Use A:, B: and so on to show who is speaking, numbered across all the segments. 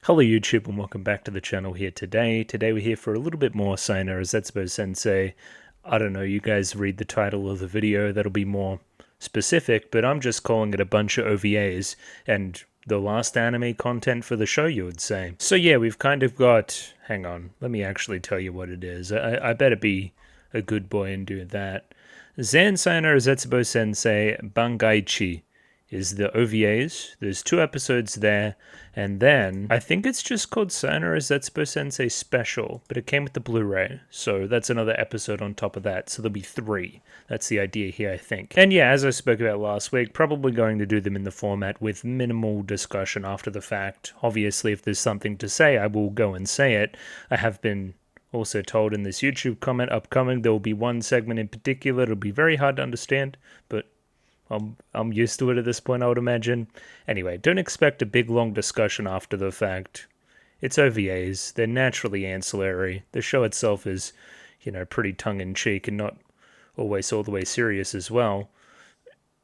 A: Hello YouTube and welcome back to the channel here today. Today we're here for a little bit more Sayonara Zetsubou Sensei. I don't know, you guys read the title of the video, that'll be more specific, but I'm just calling it a bunch of OVAs and the last anime content for the show, you would say. So yeah, we've kind of got... hang on, let me actually tell you what it is. I better be a good boy and do that. Zen Sayonara Zetsubou Sensei Bangai-chi is the OVAs. There's 2 episodes there, and then I think it's just called Sayonara Zetsubou Sensei Special, but it came with the Blu-ray, so that's another episode on top of that, so there'll be 3. That's the idea here, I think. And yeah, as I spoke about last week, probably going to do them in the format with minimal discussion after the fact. Obviously, if there's something to say, I will go and say it. I have been also told in this YouTube comment upcoming there will be one segment in particular. It'll be very hard to understand, but I'm used to it at this point, I would imagine. Anyway, don't expect a big long discussion after the fact. It's OVAs. They're naturally ancillary. The show itself is, pretty tongue-in-cheek and not always all the way serious as well.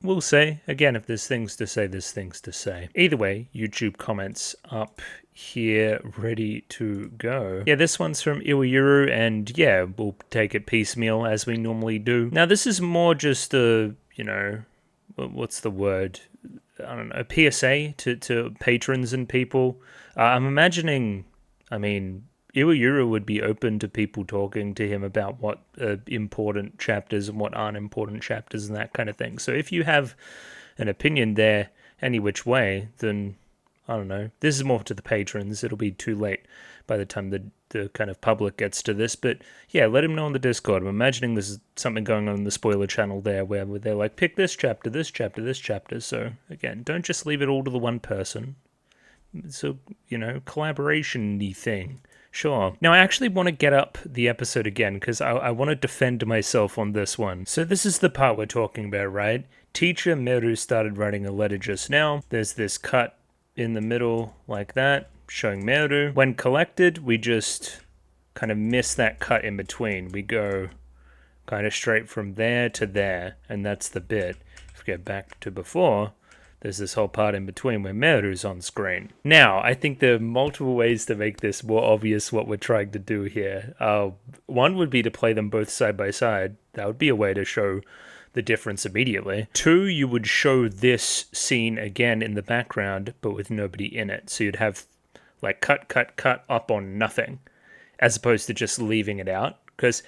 A: We'll say. Again, if there's things to say, there's things to say. Either way, YouTube comments up here ready to go. Yeah, this one's from Iwayuru, and yeah, we'll take it piecemeal as we normally do. Now, this is more just a, what's the word? I don't know, a PSA to patrons and people. I'm imagining, Iwayuru would be open to people talking to him about what important chapters and what aren't important chapters and that kind of thing. So if you have an opinion there any which way, then, I don't know. This is more to the patrons. It'll be too late by the time the kind of public gets to this. But yeah, let him know on the Discord. I'm imagining there's something going on in the spoiler channel there where they're like, pick this chapter, this chapter, this chapter. So again, don't just leave it all to the one person. It's a, collaboration-y thing. Sure. Now, I actually want to get up the episode again because I want to defend myself on this one. So this is the part we're talking about, right? Teacher Meru started writing a letter just now. There's this cut in the middle like that, showing Meru. When collected, we just kind of miss that cut in between. We go kind of straight from there to there, and that's the bit. If we go back to before, there's this whole part in between where Meru's on screen. Now, I think there are multiple ways to make this more obvious what we're trying to do here. One would be to play them both side by side. That would be a way to show the difference immediately. 2, you would show this scene again in the background, but with nobody in it. So you'd have like cut up on nothing, as opposed to just leaving it out. Because,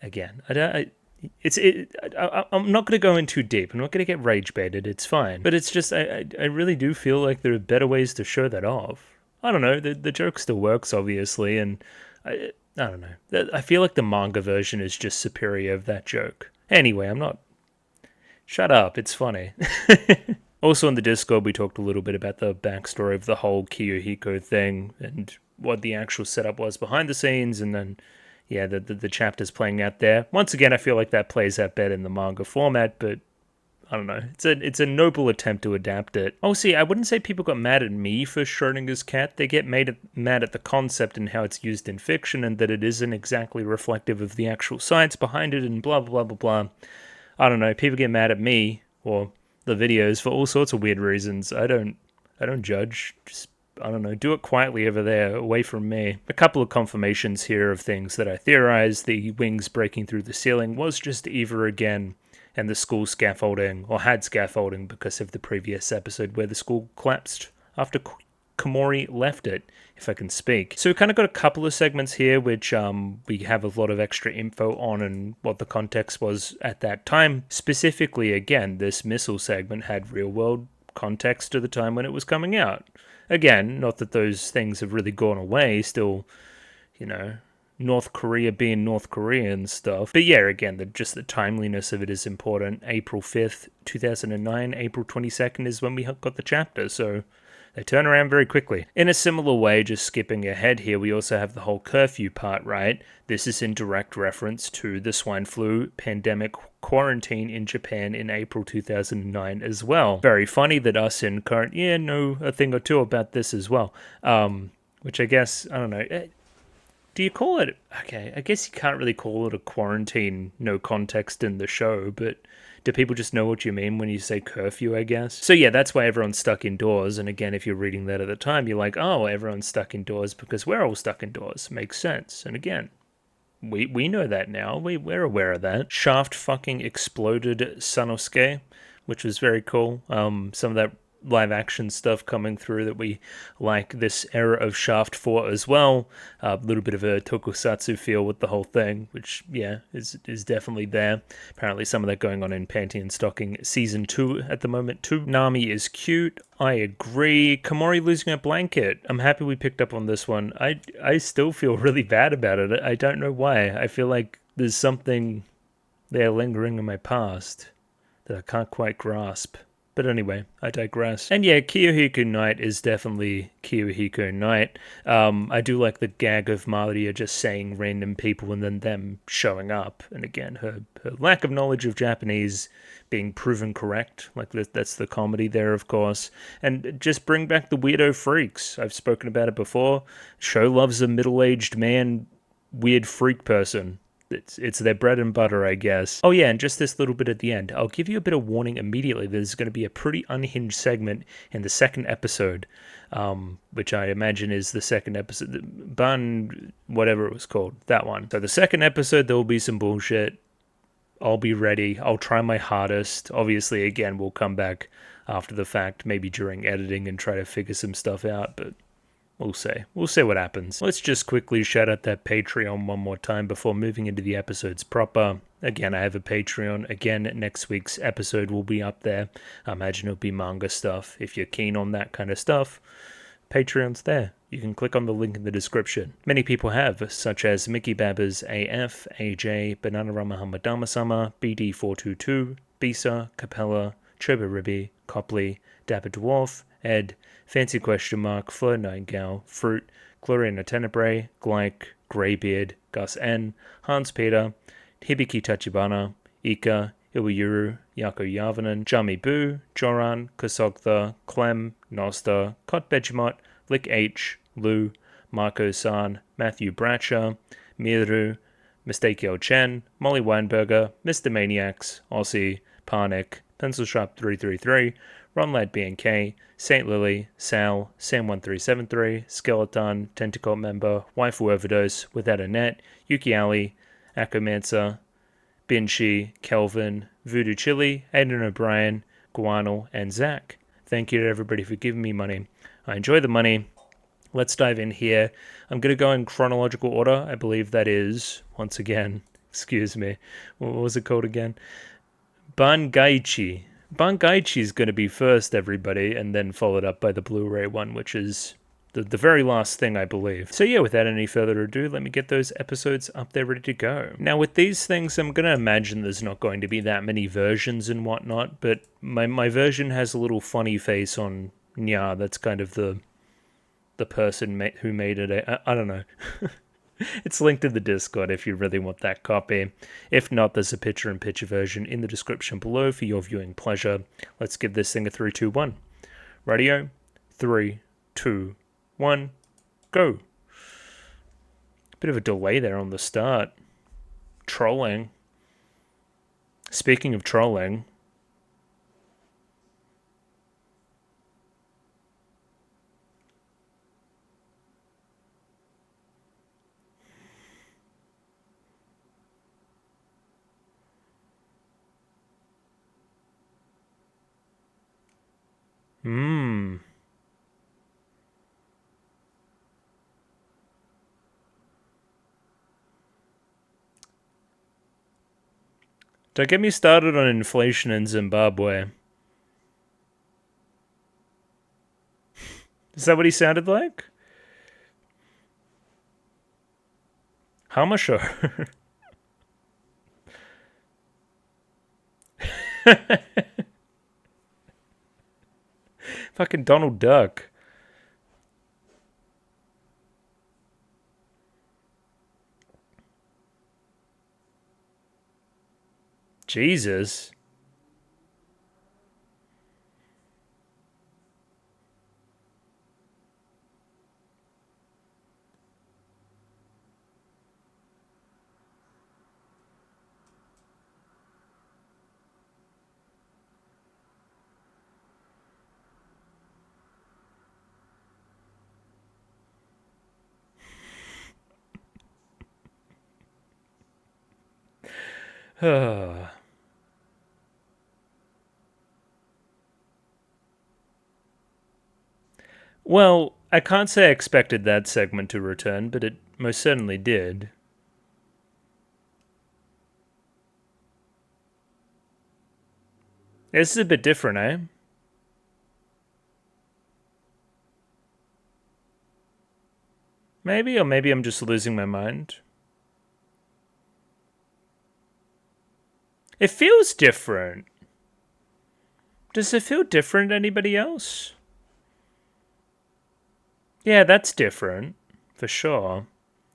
A: again, I'm not going to go in too deep. I'm not going to get rage baited. It's fine. But it's just, I really do feel like there are better ways to show that off. I don't know. The joke still works, obviously, and I don't know. I feel like the manga version is just superior of that joke. Anyway, I'm not... Shut up, it's funny. Also in the Discord, we talked a little bit about the backstory of the whole Kiyohiko thing and what the actual setup was behind the scenes, and then, yeah, the chapters playing out there. Once again, I feel like that plays out better in the manga format, but I don't know. It's a noble attempt to adapt it. Oh, see, I wouldn't say people got mad at me for Schrodinger's cat. They get mad at the concept and how it's used in fiction and that it isn't exactly reflective of the actual science behind it and blah, blah, blah, blah. I don't know. People get mad at me or the videos for all sorts of weird reasons. I don't judge. Just, I don't know, do it quietly over there, away from me. A couple of confirmations here of things that I theorized. The wings breaking through the ceiling was just Eva again, and the school scaffolding, or had scaffolding because of the previous episode where the school collapsed after Komori left it, if I can speak. So we kind of got a couple of segments here which we have a lot of extra info on and what the context was at that time. Specifically, again, this missile segment had real-world context to the time when it was coming out. Again, not that those things have really gone away, still, North Korea being North Korea and stuff. But yeah, again, just the timeliness of it is important. April 5th, 2009, April 22nd is when we got the chapter, so they turn around very quickly. In a similar way, just skipping ahead here, we also have the whole curfew part, right? This is in direct reference to the swine flu pandemic quarantine in Japan in April 2009 as well. Very funny that us in current year know a thing or two about this as well. Which I guess, I don't know... Do you call it... Okay, I guess you can't really call it a quarantine, no context in the show, but Do people just know what you mean when you say curfew, I guess? So yeah, that's why everyone's stuck indoors. And again, if you're reading that at the time, you're like, oh, everyone's stuck indoors because we're all stuck indoors. Makes sense. And again, we know that now. We're aware of that. Shaft fucking exploded Sanosuke, which was very cool. Some of that live action stuff coming through that we like this era of Shaft for as well. A little bit of a tokusatsu feel with the whole thing, which yeah is definitely there. Apparently some of that going on in Panty and Stocking season 2 at the moment too. Nami is cute. I agree. Komori losing a blanket. I'm happy we picked up on this one. I still feel really bad about it. I don't know why. I feel like there's something there lingering in my past that I can't quite grasp. But anyway, I digress. And yeah, Kiyohiko Night is definitely Kiyohiko Night. I do like the gag of Maria just saying random people and then them showing up. And again, her lack of knowledge of Japanese being proven correct. Like that's the comedy there, of course. And just bring back the weirdo freaks. I've spoken about it before. Show loves a middle-aged man, weird freak person. It's their bread and butter, I guess. Oh yeah, and just this little bit at the end. I'll give you a bit of warning immediately. There's going to be a pretty unhinged segment in the second episode, which I imagine is the second episode. Bun, whatever it was called, that one. So the second episode, there will be some bullshit. I'll be ready. I'll try my hardest. Obviously, again, we'll come back after the fact, maybe during editing and try to figure some stuff out, but we'll see. We'll see what happens. Let's just quickly shout out that Patreon one more time before moving into the episodes proper. Again, I have a Patreon. Again, next week's episode will be up there. I imagine it'll be manga stuff. If you're keen on that kind of stuff, Patreon's there. You can click on the link in the description. Many people have, such as Mickey Babbers AF, AJ, Bananarama Hamadama-sama, BD422, Bisa, Capella, Choba Copley, Dapper Dwarf, Ed, Fancy Question Mark, Fleur Nightingale, Fruit, Gloriana Tenebrae, Glyke, Greybeard, Gus N, Hans Peter, Hibiki Tachibana, Ika, Iwayuru, Yako Yavanen, Jami Boo, Joran, Kosogtha, Clem, Nosta, Kot Begemot, Lick H, Lou, Marco San, Matthew Bratcher, Miru, Mistakeo Chen, Molly Weinberger, Mr. Maniacs, Aussie, Parnick, Pencil Sharp 333, Ron Lad BNK, Saint Lily, Sal, Sam1373, Skeleton, Tentacle Member, Waifu Overdose, Without a Net, Yuki Ali, Akomancer, Binshi, Kelvin, Voodoo Chili, Aiden O'Brien, Guano, and Zach. Thank you to everybody for giving me money. I enjoy the money. Let's dive in here. I'm going to go in chronological order. I believe that is, once again, excuse me, what was it called again? Bangai-chi. Bangai-chi is going to be first, everybody, and then followed up by the Blu-ray one, which is the very last thing, I believe. So yeah, without any further ado, let me get those episodes up there ready to go. Now, with these things, I'm going to imagine there's not going to be that many versions and whatnot, but my version has a little funny face on Nya. That's kind of the person who made it. I don't know. It's linked in the Discord if you really want that copy. If not, there's a picture-in-picture version in the description below for your viewing pleasure. Let's give this thing a 3, 2, 1. Radio, 3, 2, 1, go. Bit of a delay there on the start. Trolling. Speaking of trolling, Don't get me started on inflation in Zimbabwe. Is that what he sounded like? Hamasho. Fucking Donald Duck. Jesus. Well, I can't say I expected that segment to return, but it most certainly did. This is a bit different, eh? Maybe, or maybe I'm just losing my mind. It feels different. Does it feel different to anybody else? Yeah, that's different, for sure.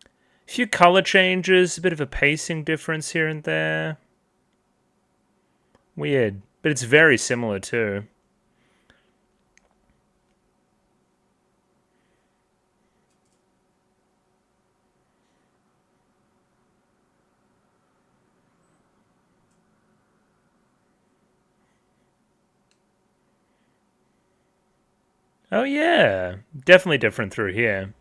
A: A few color changes, a bit of a pacing difference here and there. Weird, but it's very similar too. Oh yeah, definitely different through here.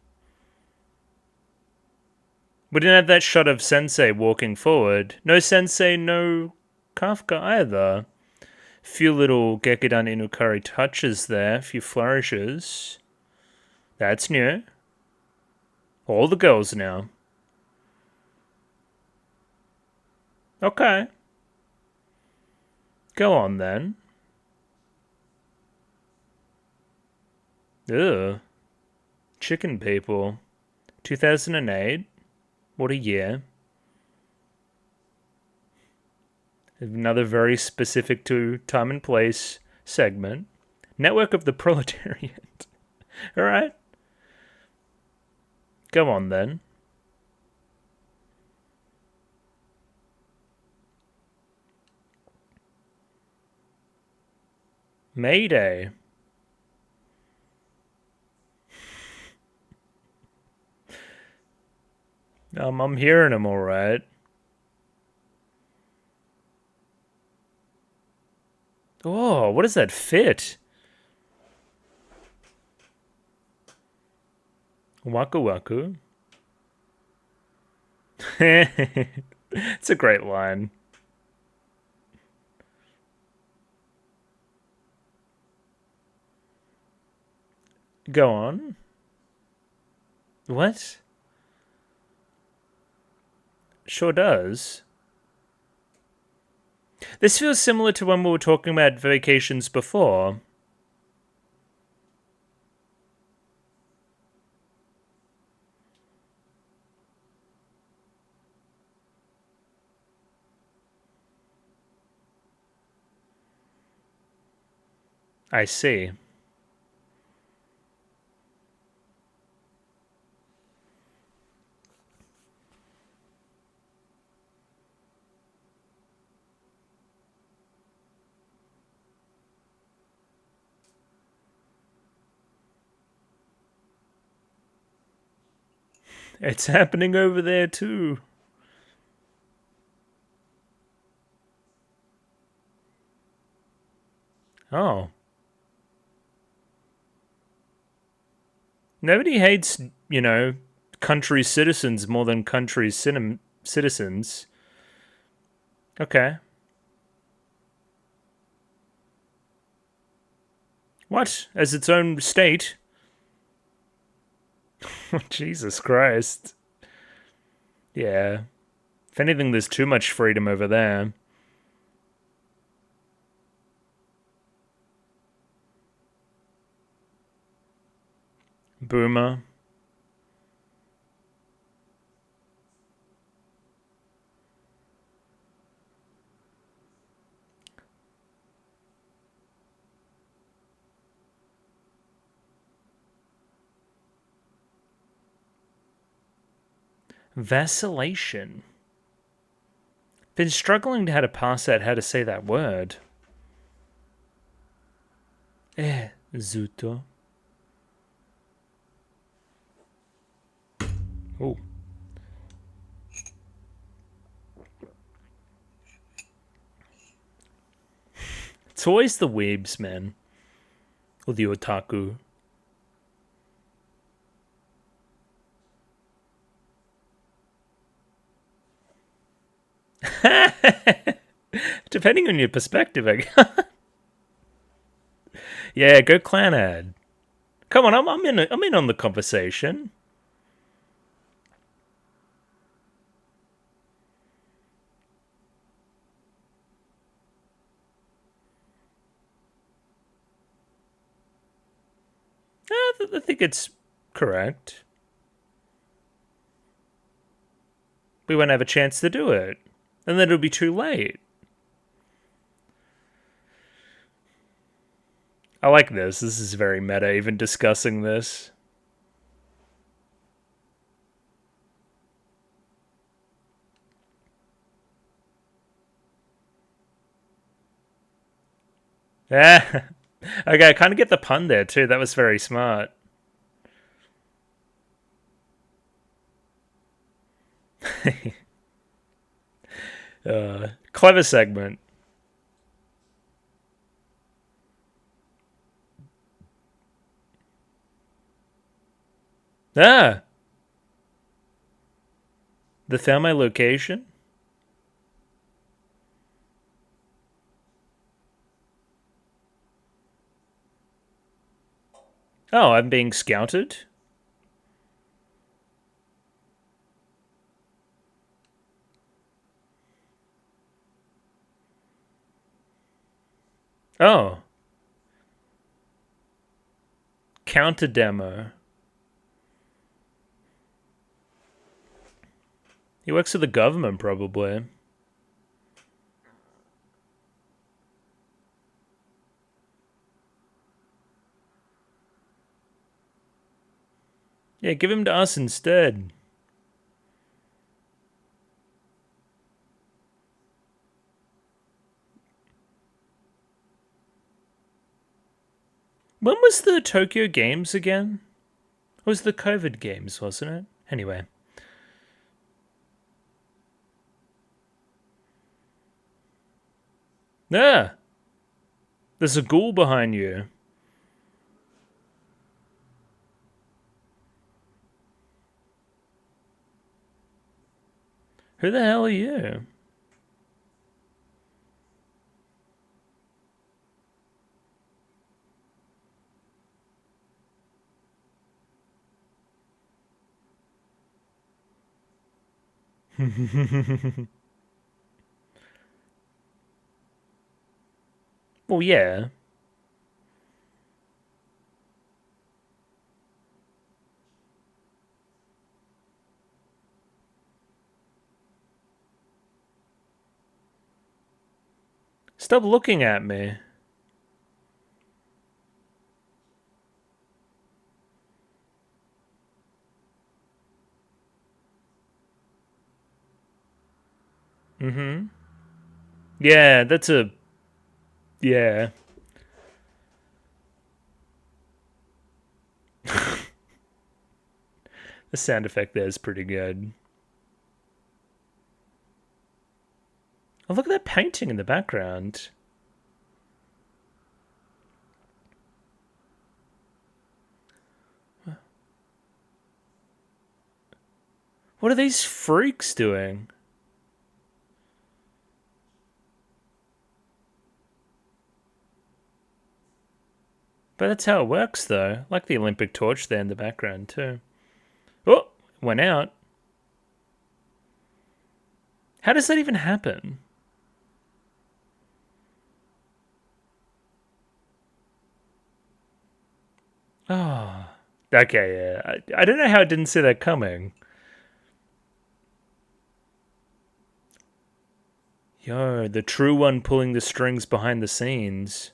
A: We didn't have that shot of Sensei walking forward. No Sensei, no Kafka either. Few little Gekidan Inukari touches there, few flourishes. That's new. All the girls now. Okay. Go on then. Ugh. Chicken people. 2008. What a year. Another very specific to time and place segment. Network of the Proletariat. Alright. Go on then. Mayday. I'm hearing him alright. Oh, what is that fit? Waku Waku. It's a great line. Go on. What? Sure does. This feels similar to when we were talking about vacations before. I see. It's happening over there too. Oh. Nobody hates, country citizens more than country citizens. Okay. What? As its own state? Jesus Christ. Yeah. If anything, there's too much freedom over there. Boomer. Vacillation. Been struggling to how to pass out how to say that word. Zuto. Oh. It's always the weebs, man. Or the otaku. Depending on your perspective, I guess. Yeah, go clan ad. Come on, I'm in on the conversation. I think it's correct. We won't have a chance to do it. And then it'll be too late. I like this. This is very meta, even discussing this. Yeah. Okay, I kind of get the pun there too. That was very smart. Clever segment. Ah, they found my location. Oh, I'm being scouted. Oh, counter demo. He works for the government, probably. Yeah, give him to us instead. When was the Tokyo Games again? It was the COVID Games, wasn't it? Anyway. Ah! There's a ghoul behind you. Who the hell are you? Well, yeah. Stop looking at me. Mm-hmm. Yeah, that's a... Yeah. The sound effect there is pretty good. Oh, look at that painting in the background. What are these freaks doing? But that's how it works, though. I like the Olympic torch there in the background, too. Oh, went out. How does that even happen? Oh. Okay, yeah. I don't know how I didn't see that coming. Yo, the true one pulling the strings behind the scenes.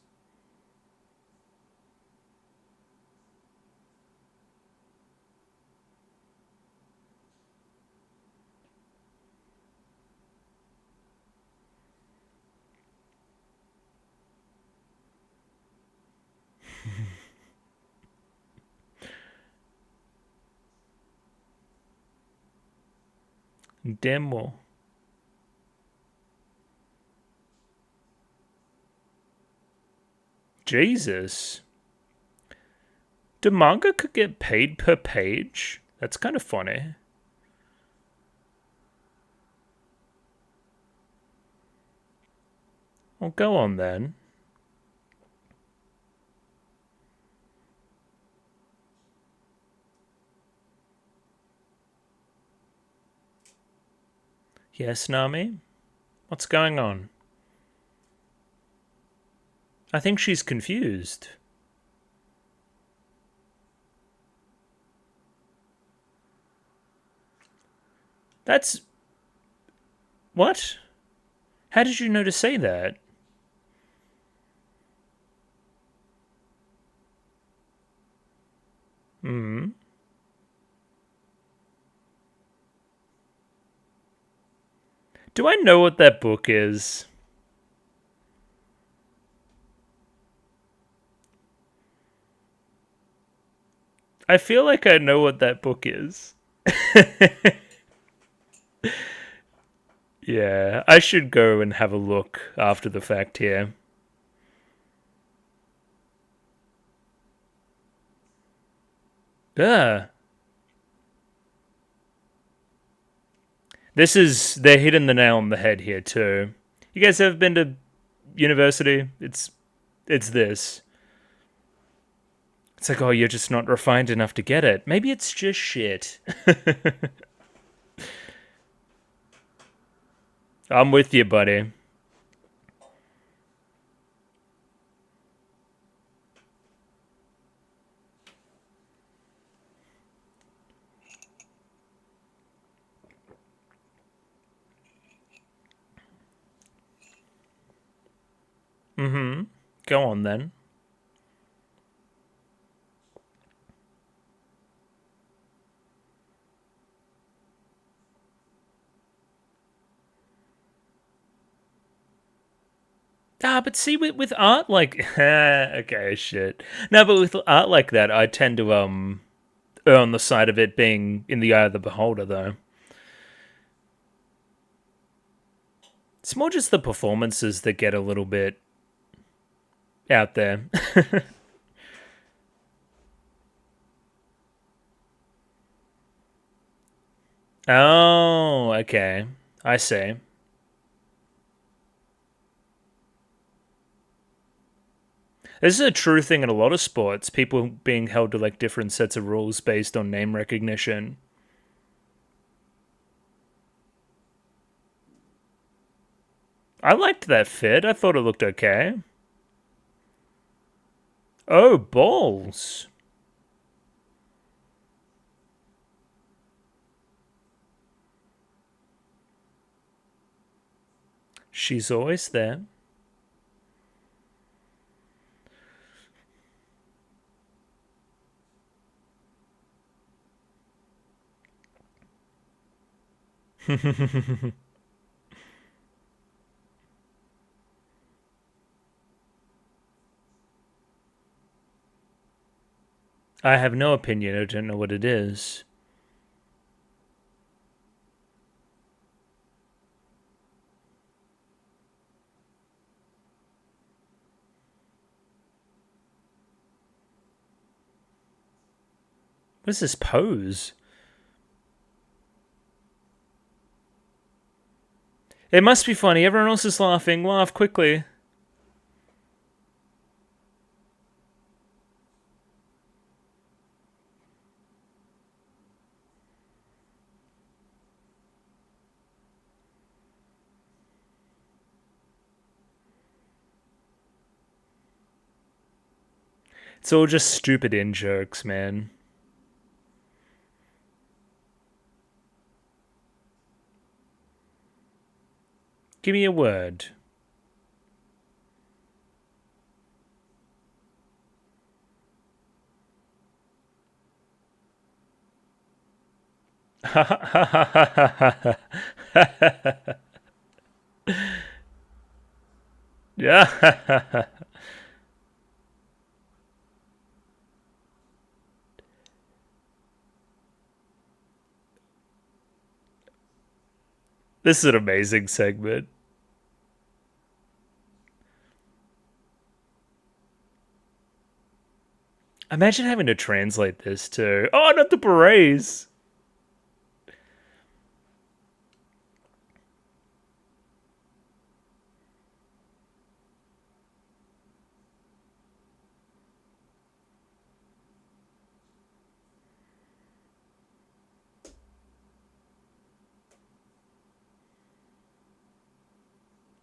A: Demo. Jesus. Do manga could get paid per page? That's kind of funny. Well, go on then. Yes, Nami? What's going on? I think she's confused. That's... What? How did you know to say that? Hmm. Do I know what that book is? I feel like I know what that book is. Yeah, I should go and have a look after the fact here. Ah, they're hitting the nail on the head here too. You guys ever been to university? It's this. It's like, oh, you're just not refined enough to get it. Maybe it's just shit. I'm with you, buddy. Mm-hmm. Go on then. Ah, but see, with art like, okay, shit. No, but with art like that, I tend to err on the side of it being in the eye of the beholder, though. It's more just the performances that get a little bit out there. Oh, okay. I see. This is a true thing in a lot of sports, people being held to like different sets of rules based on name recognition. I liked that fit. I thought it looked okay. Oh, balls. She's always there. I have no opinion. I don't know what it is. What's this pose? It must be funny. Everyone else is laughing. Laugh quickly. It's all just stupid in jokes, man. Give me a word. Yeah. This is an amazing segment. Imagine having to translate this to, oh, not the berets.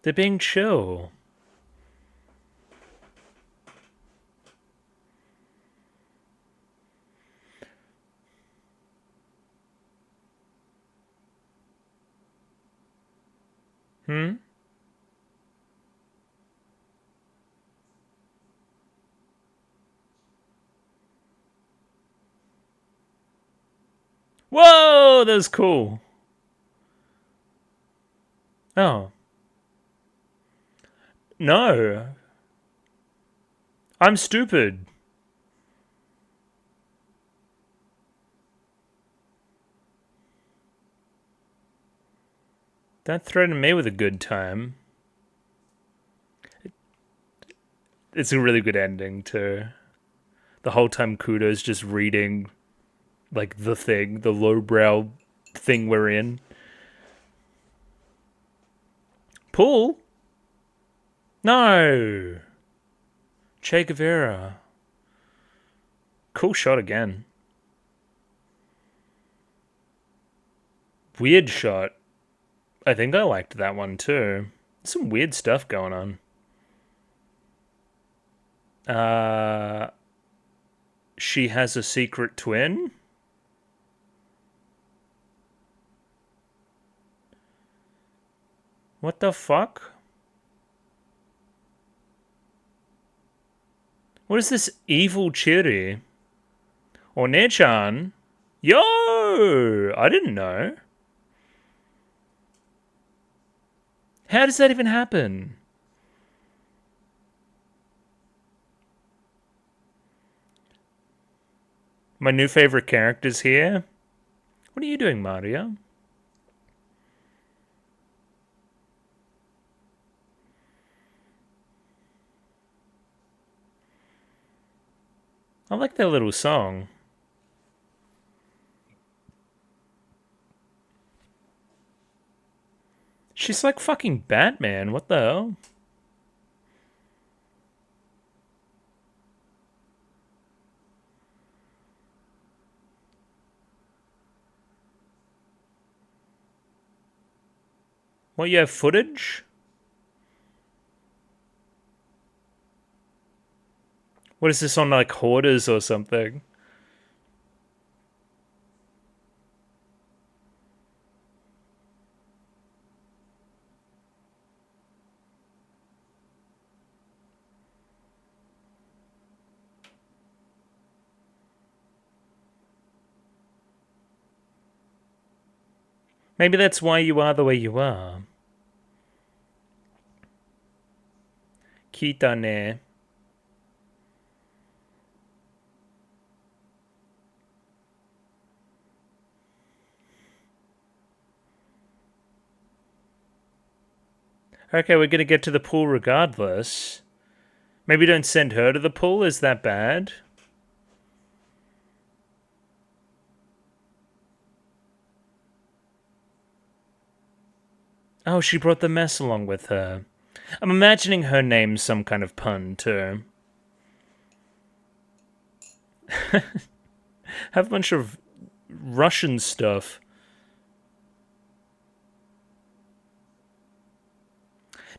A: They're being chill. Whoa, that was cool. Oh. No. I'm stupid. Don't threaten me with a good time. It's a really good ending, too. The whole time Kudo's just reading, like, the thing, the lowbrow thing we're in. Pool? No! Che Guevara. Cool shot again. Weird shot. I think I liked that one too. Some weird stuff going on. She has a secret twin? What the fuck? What is this evil Chiri? One-chan? Yo! I didn't know. How does that even happen? My new favorite character's here. What are you doing, Mario? I like that little song. She's like fucking Batman. What the hell? What, you have footage? What is this on, like, Hoarders or something? Maybe that's why you are the way you are. Kitane. Okay, we're gonna get to the pool regardless. Maybe don't send her to the pool, is that bad? Oh, she brought the mess along with her. I'm imagining her name's some kind of pun, too. Have a bunch of Russian stuff.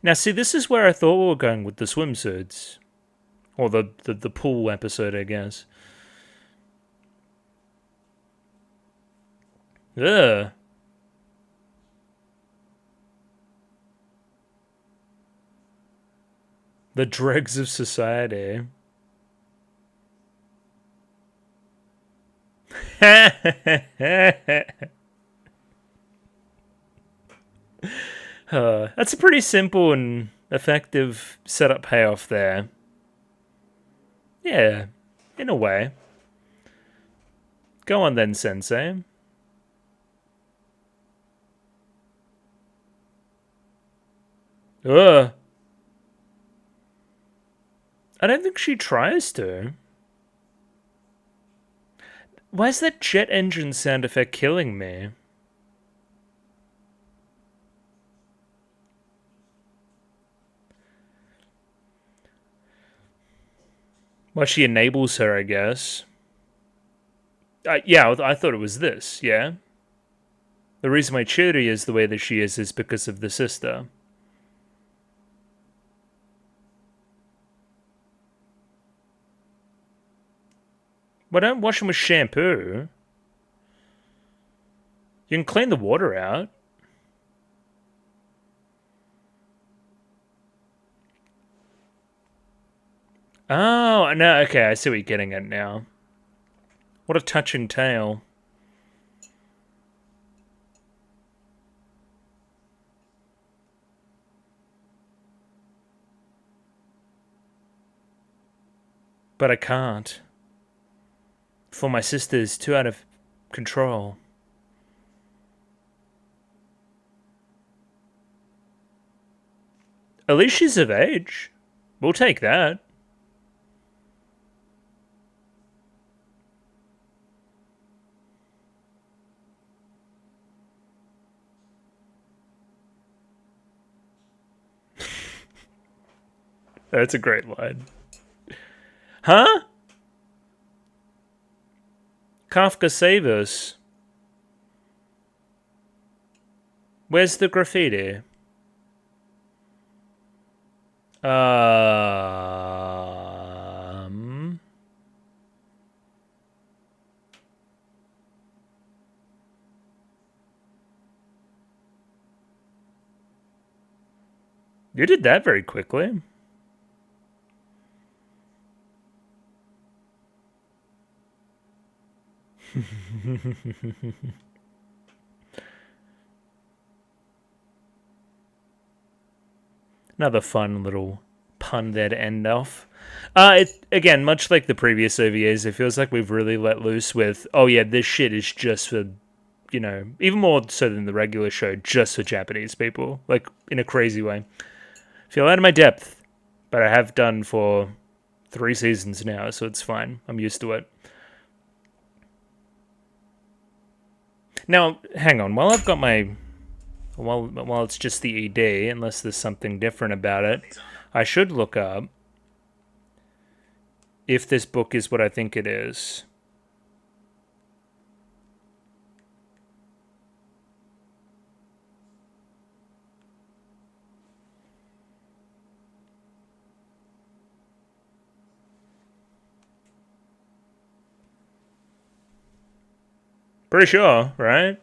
A: Now, see, this is where I thought we were going with the swimsuits. Or the pool episode, I guess. Ugh. The dregs of society. That's a pretty simple and effective setup payoff there. Yeah, in a way. Go on then, Sensei. Ugh. I don't think she tries to. Why is that jet engine sound effect killing me? Well, she enables her, I guess. Yeah, I thought it was this, yeah? The reason why Chiri is the way that she is because of the sister. Well, don't wash them with shampoo. You can clean the water out. Oh, no, okay, I see what you're getting at now. What a touching tale. But I can't. For my sister's too out of control. At least she's of age. We'll take that. That's a great line. Huh? Kafka, save us. Where's the graffiti? You did that very quickly. Another fun little pun there to end off. Again, much like the previous OVAs, it feels like we've really let loose with, oh yeah, this shit is just for, even more so than the regular show, just for Japanese people. Like, in a crazy way. Feel out of my depth, but I have done for 3 seasons now, so it's fine. I'm used to it. Now, hang on. While I've got my... While it's just the ED, unless there's something different about it, I should look up if this book is what I think it is. Pretty sure, right?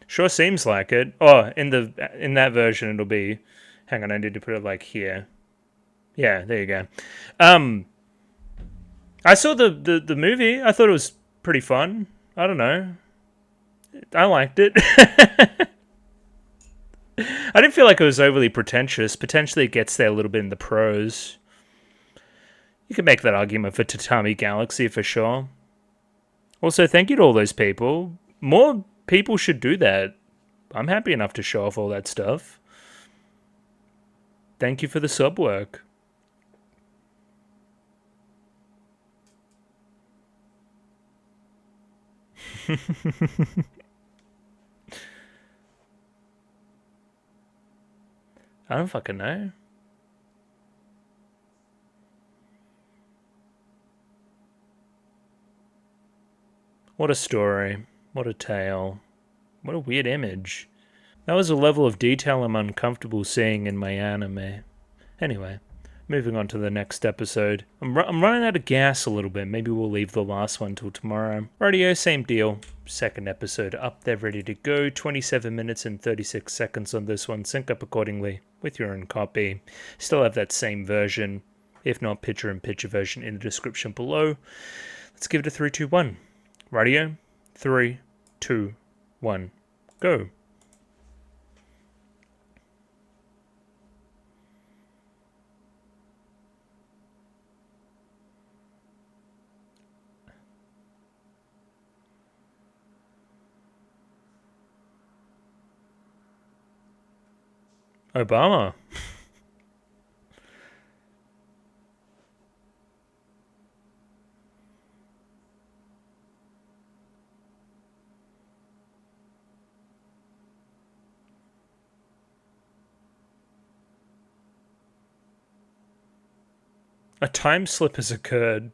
A: Sure seems like it. Oh, in that version it'll be... Hang on, I need to put it like here. Yeah, there you go. I saw the movie. I thought it was pretty fun. I don't know. I liked it. I didn't feel like it was overly pretentious. Potentially it gets there a little bit in the prose. You can make that argument for Tatami Galaxy for sure. Also, thank you to all those people. More people should do that. I'm happy enough to show off all that stuff. Thank you for the sub work. I don't fucking know. What a story. What a tale. What a weird image. That was a level of detail I'm uncomfortable seeing in my anime. Anyway, moving on to the next episode. I'm running out of gas a little bit. Maybe we'll leave the last one till tomorrow. Radio, same deal. Second episode up there, ready to go. 27 minutes and 36 seconds on this one. Sync up accordingly with your own copy. Still have that same version, if not picture-in-picture version, in the description below. Let's give it a 3, 2, 1. Radio, 3, 2, 1, go. Obama. A time slip has occurred.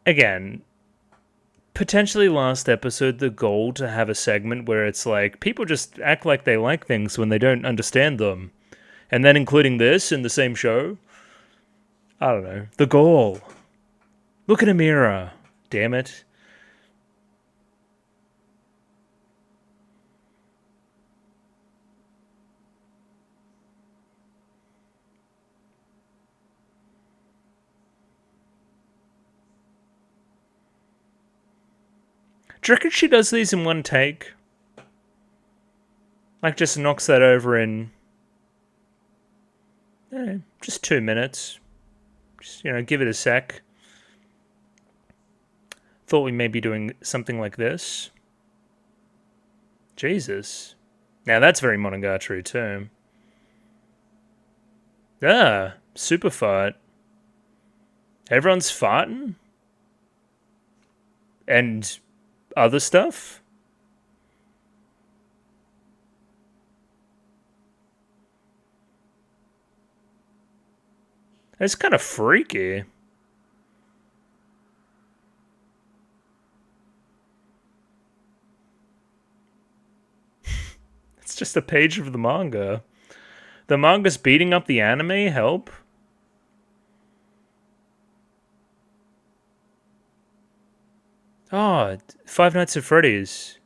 A: Again, potentially last episode, the goal to have a segment where it's like people just act like they like things when they don't understand them. And then including this in the same show. I don't know. The goal. Look in a mirror. Damn it. Do you reckon she does these in one take? Like, just knocks that over in... just 2 minutes. Just, give it a sec. Thought we may be doing something like this. Jesus. Now that's very Monogatari too. Ah, super fart. Everyone's farting? And other stuff? It's kind of freaky. It's just a page of the manga. The manga's beating up the anime? Help? Oh, Five Nights at Freddy's.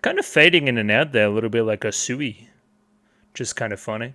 A: Kind of fading in and out there a little bit like a Sui. Just kind of funny.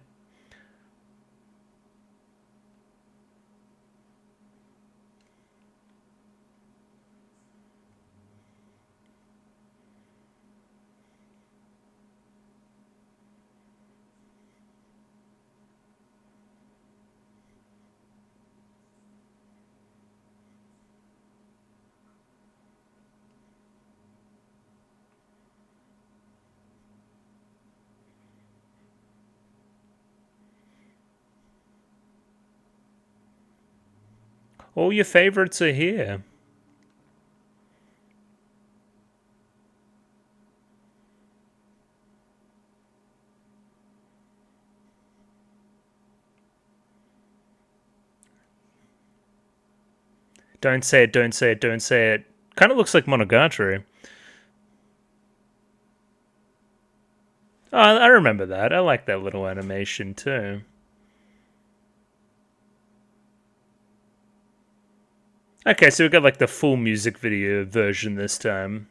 A: All your favorites are here. Don't say it, don't say it, don't say it. Kind of looks like Monogatari. Oh, I remember that. I like that little animation too. Okay, so we got like the full music video version this time.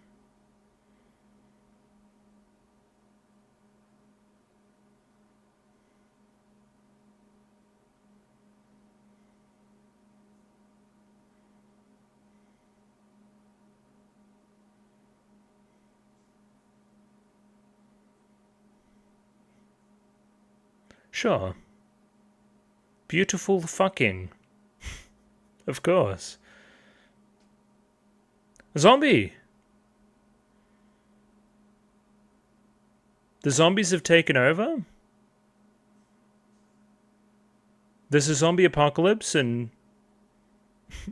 A: Sure. Beautiful fucking. Of course. Zombie! The zombies have taken over? There's a zombie apocalypse and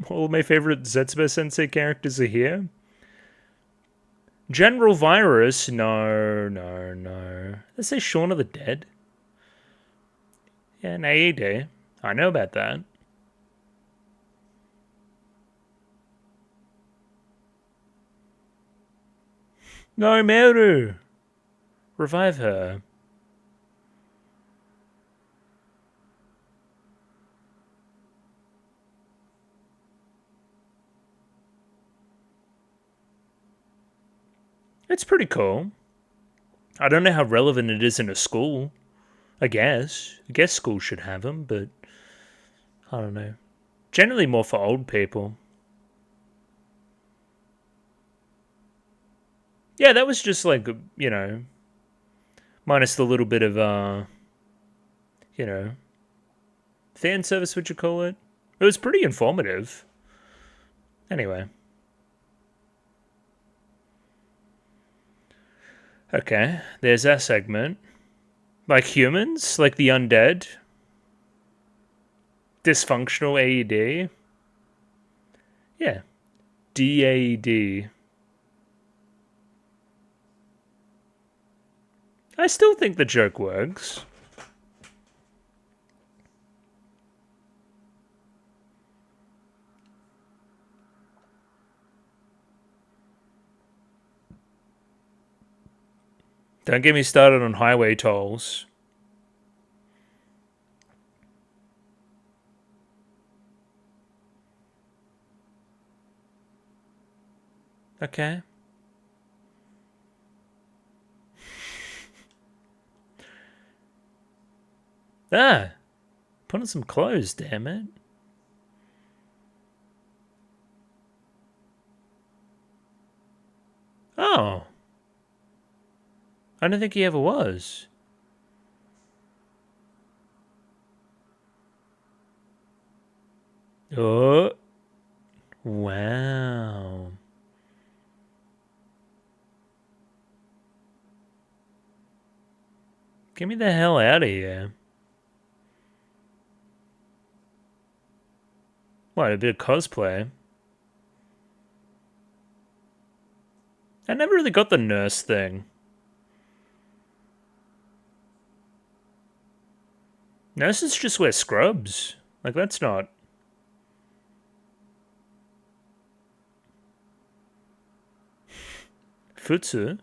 A: all of my favorite Zetsubou Sensei characters are here? General virus? No, no, no. Let's say Shaun of the Dead. Yeah, an AED. I know about that. No, Meru! Revive her. It's pretty cool. I don't know how relevant it is in a school. I guess. I guess schools should have them, but I don't know. Generally more for old people. Yeah, that was just like, minus the little bit of, fan service, would you call it? It was pretty informative. Anyway. Okay, there's that segment. Like humans? Like the undead? Dysfunctional AED? Yeah. DAED. I still think the joke works. Don't get me started on highway tolls. Okay. Ah! Put on some clothes, damn it. Oh. I don't think he ever was. Oh. Wow. Get me the hell out of here. What, a bit of cosplay? I never really got the nurse thing. Nurses just wear scrubs. Like, that's not... Futsu?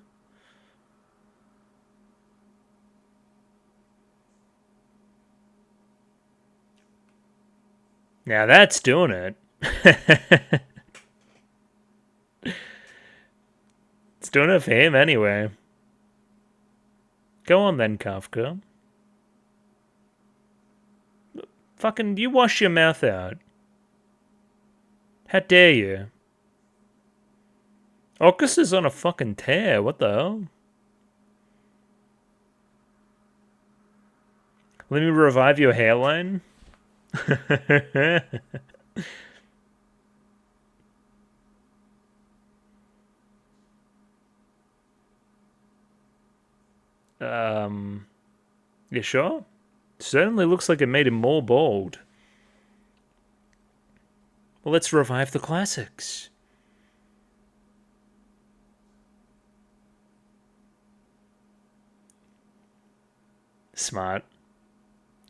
A: Now that's doing it. It's doing it for him anyway. Go on then, Kafka. Fucking, you wash your mouth out. How dare you? Orcus is on a fucking tear, what the hell? Let me revive your hairline? You sure? Certainly looks like it made him more bold. Well, let's revive the classics. Smart.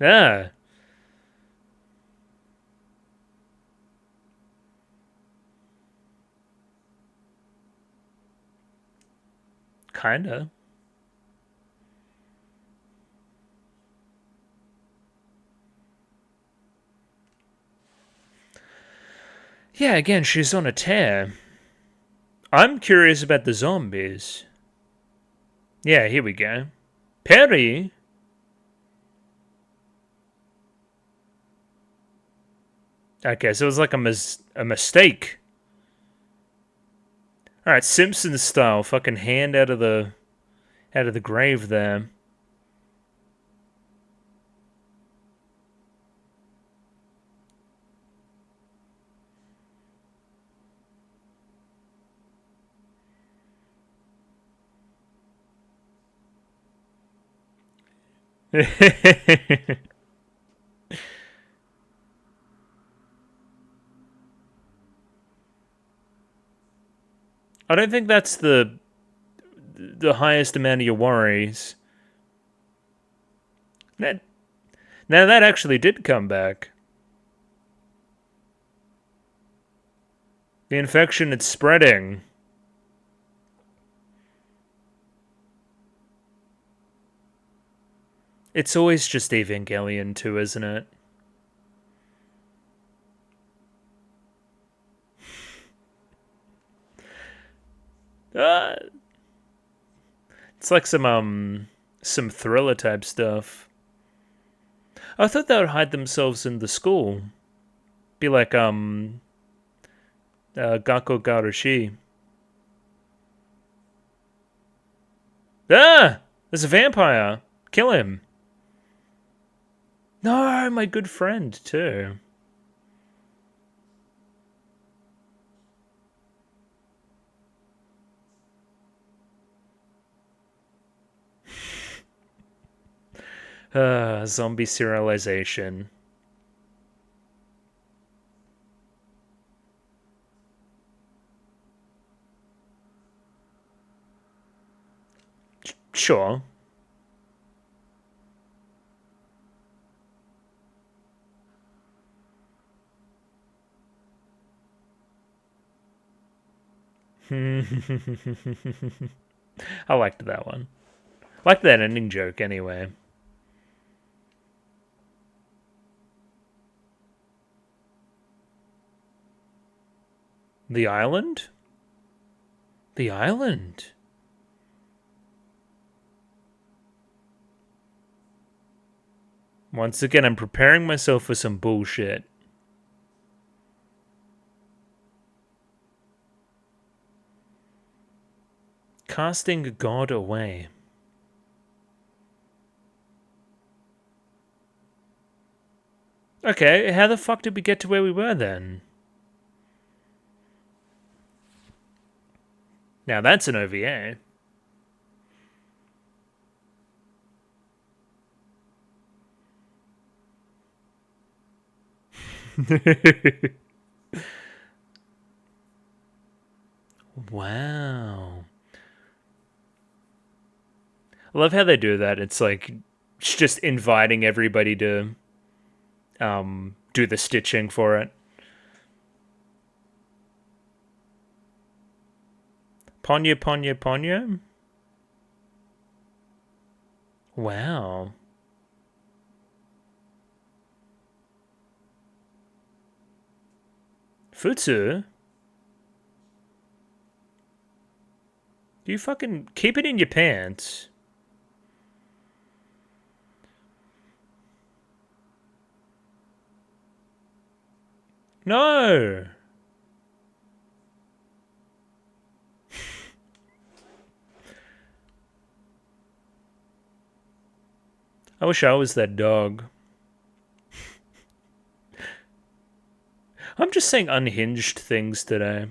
A: Ah. Kinda. Yeah, again, she's on a tear. I'm curious about the zombies. Yeah, here we go. Perry? Okay, so it was like a mistake. Alright, Simpsons style, fucking hand out of the grave there. I don't think that's the highest amount of your worries. Now that actually did come back. The infection, it's spreading. It's always just Evangelion too, isn't it? It's like some thriller type stuff. I thought they would hide themselves in the school. Be like Gakko Garushi. Ah! There's a vampire! Kill him! No, my good friend too. Zombie serialization. Sure. I liked that one. I liked that ending joke anyway. The island? The island? Once again, I'm preparing myself for some bullshit. Casting God away. Okay, how the fuck did we get to where we were then? Now that's an OVA. Wow. I love how they do that. It's like it's just inviting everybody to do the stitching for it. Ponyo, Ponyo, Ponyo? Wow. Futsu? Do you fucking keep it in your pants? No! I wish I was that dog. I'm just saying unhinged things today.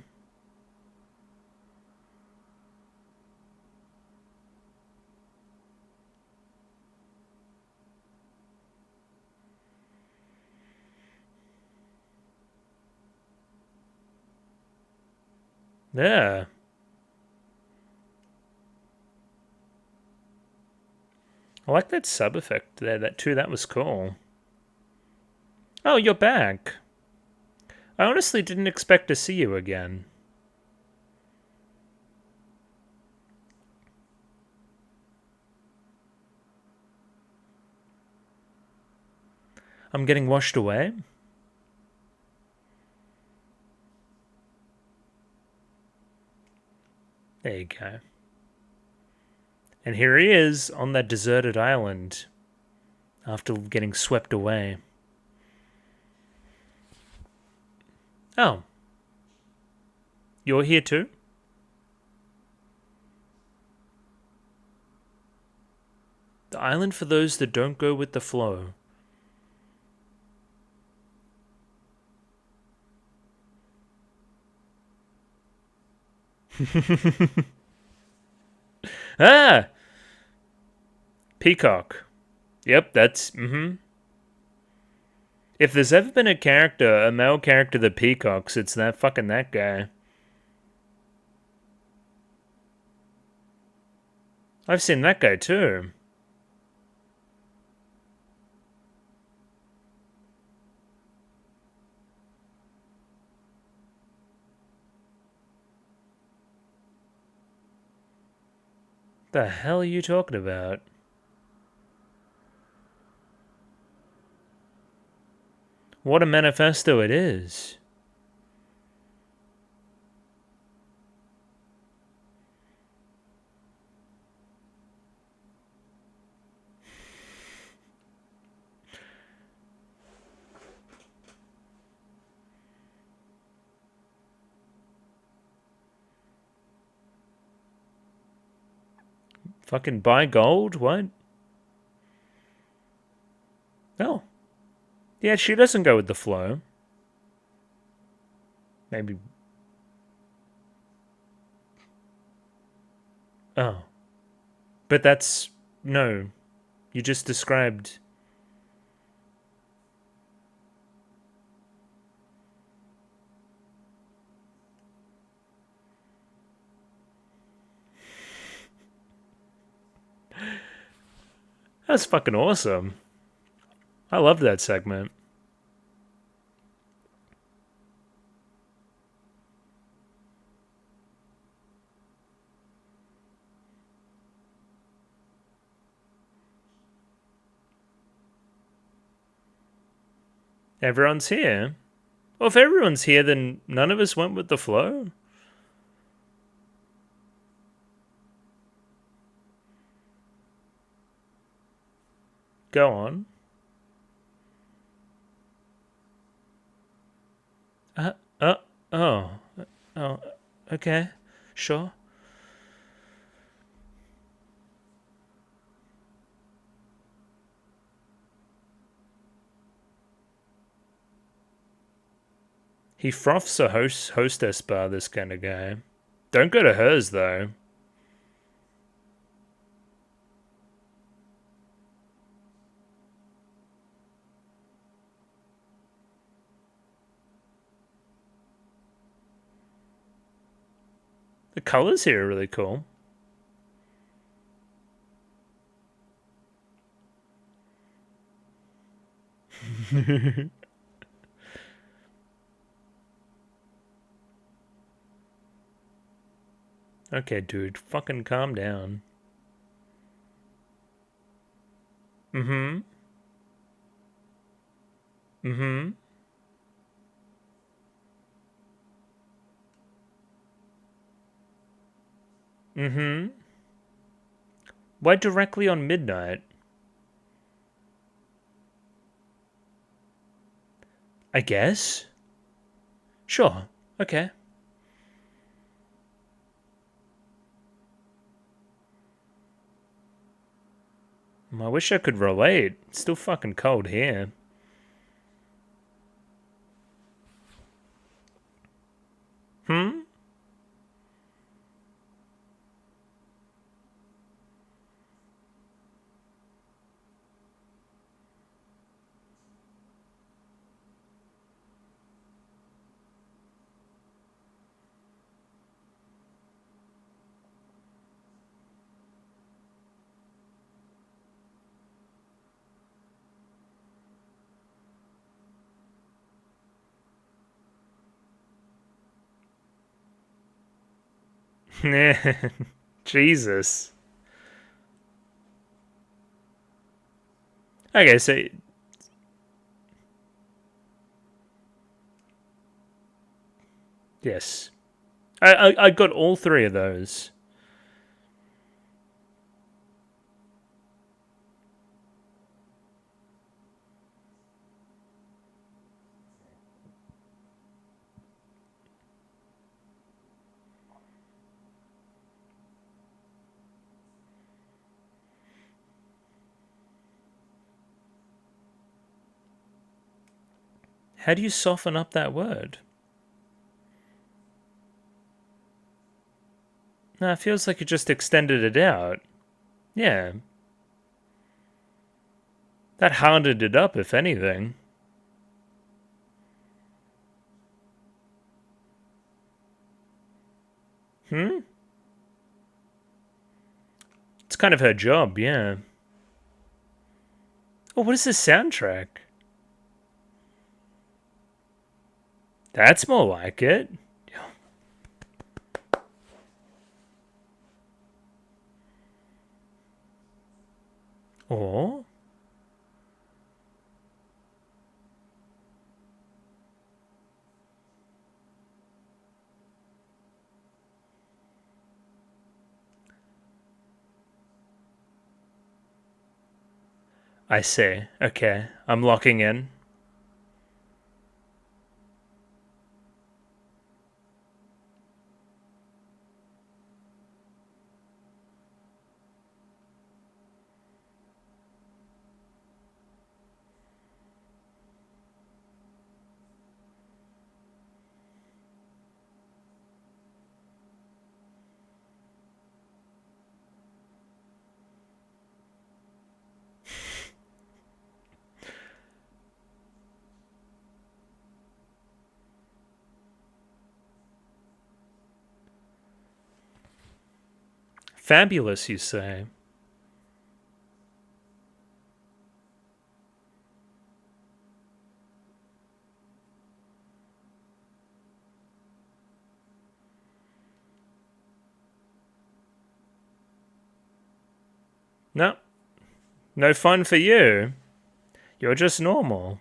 A: Yeah. I like that sub effect there, that was cool. Oh, you're back. I honestly didn't expect to see you again. I'm getting washed away? There you go. And here he is on that deserted island after getting swept away. Oh. You're here too? The island for those that don't go with the flow. Ah! Peacock. Yep, that's... If there's ever been a male character that peacocks, it's that guy. I've seen that guy too. The hell are you talking about? What a manifesto it is. Fucking buy gold? What? Oh. Yeah, she doesn't go with the flow. Maybe. Oh. But that's. No. You just described... That's fucking awesome. I loved that segment. Everyone's here. Well, if everyone's here, then none of us went with the flow. Go on. Uh, uh, oh. Oh, okay. Sure. He froths a hostess bar, this kind of guy. Don't go to hers, though. The colors here are really cool. Okay, dude, fucking calm down. Mm-hmm. Mm-hmm. Mm-hmm. Why directly on midnight? I guess. Sure. Okay. I wish I could relate. It's still fucking cold here. Hmm? Jesus. Okay, so... Yes. I got all three of those. How do you soften up that word? No, it feels like you just extended it out. Yeah. That hardened it up, if anything. Hmm? It's kind of her job, yeah. Oh, what is this soundtrack? That's more like it. Or... I see. Okay, I'm locking in. Fabulous, you say? No. No fun for you. You're just normal.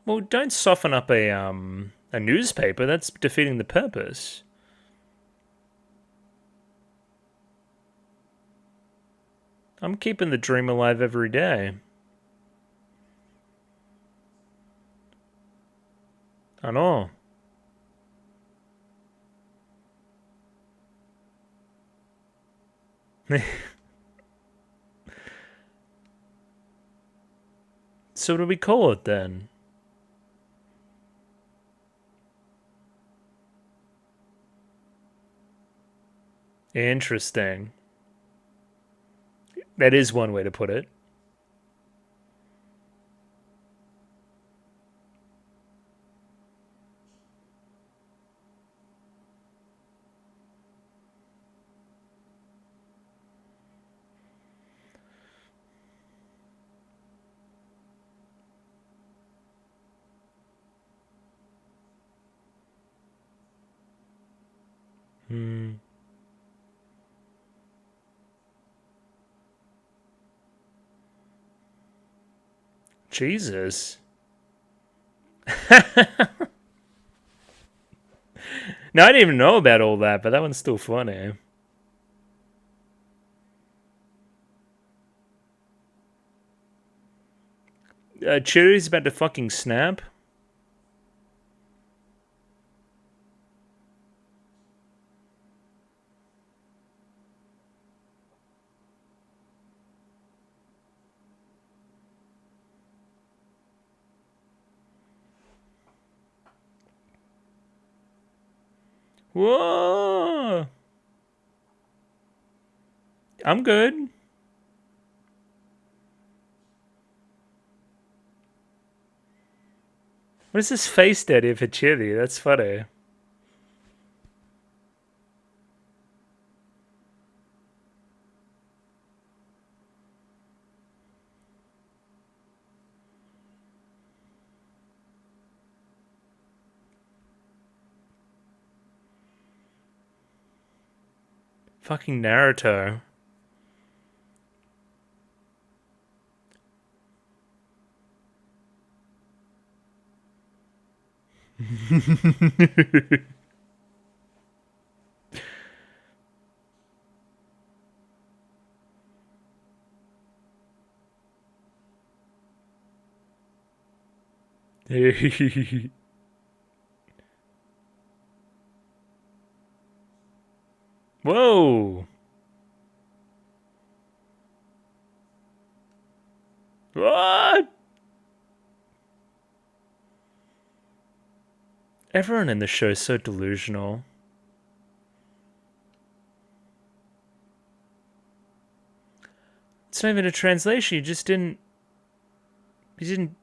A: Well, don't soften up a newspaper. That's defeating the purpose. I'm keeping the dream alive every day. I know. So what do we call it then? Interesting. That is one way to put it. Jesus. Now, I didn't even know about all that, but that one's still funny. Cherry's about to fucking snap. Whoa! I'm good. What is this face daddy for Cherry? That's funny. Fucking Naruto. Whoa! What? Everyone in the show is so delusional. It's not even a translation. You just didn't. You didn't.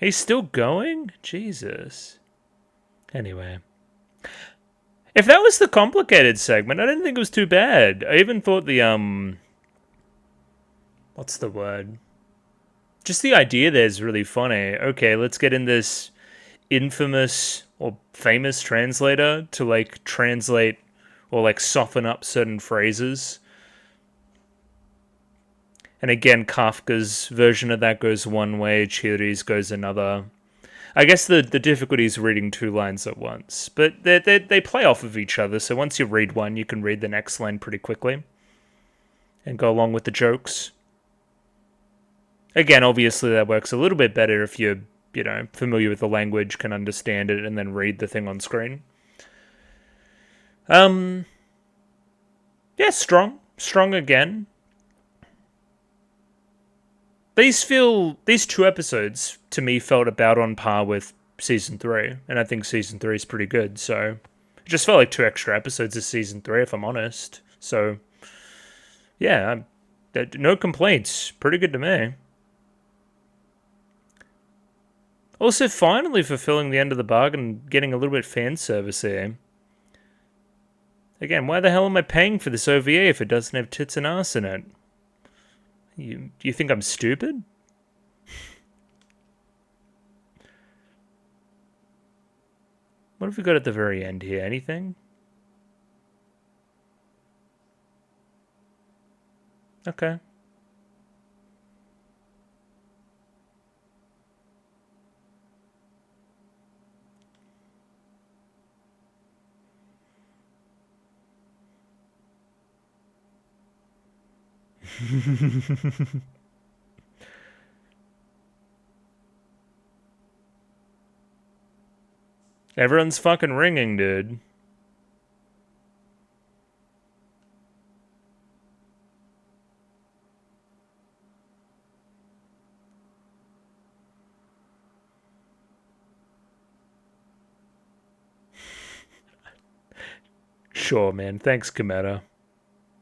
A: He's still going? Jesus. Anyway. If that was the complicated segment, I didn't think it was too bad. I even thought the, what's the word? Just the idea there is really funny. Okay, let's get in this infamous or famous translator to, like, translate or, like, soften up certain phrases. And again, Kafka's version of that goes one way, Chiri's goes another. I guess the difficulty is reading two lines at once, but they play off of each other, so once you read one, you can read the next line pretty quickly and go along with the jokes. Again, obviously that works a little bit better if you're, familiar with the language, can understand it, and then read the thing on screen. Yeah, strong. Strong again. These 2 episodes to me felt about on par with season 3, and I think season 3 is pretty good. So it just felt like 2 extra episodes of season 3, if I'm honest. So yeah, no complaints. Pretty good to me. Also, finally fulfilling the end of the bargain, getting a little bit fan service here. Again, why the hell am I paying for this OVA if it doesn't have tits and ass in it? Do you think I'm stupid? What have we got at the very end here? Anything? Okay. Everyone's fucking ringing, dude. Sure, man. Thanks, Kometa.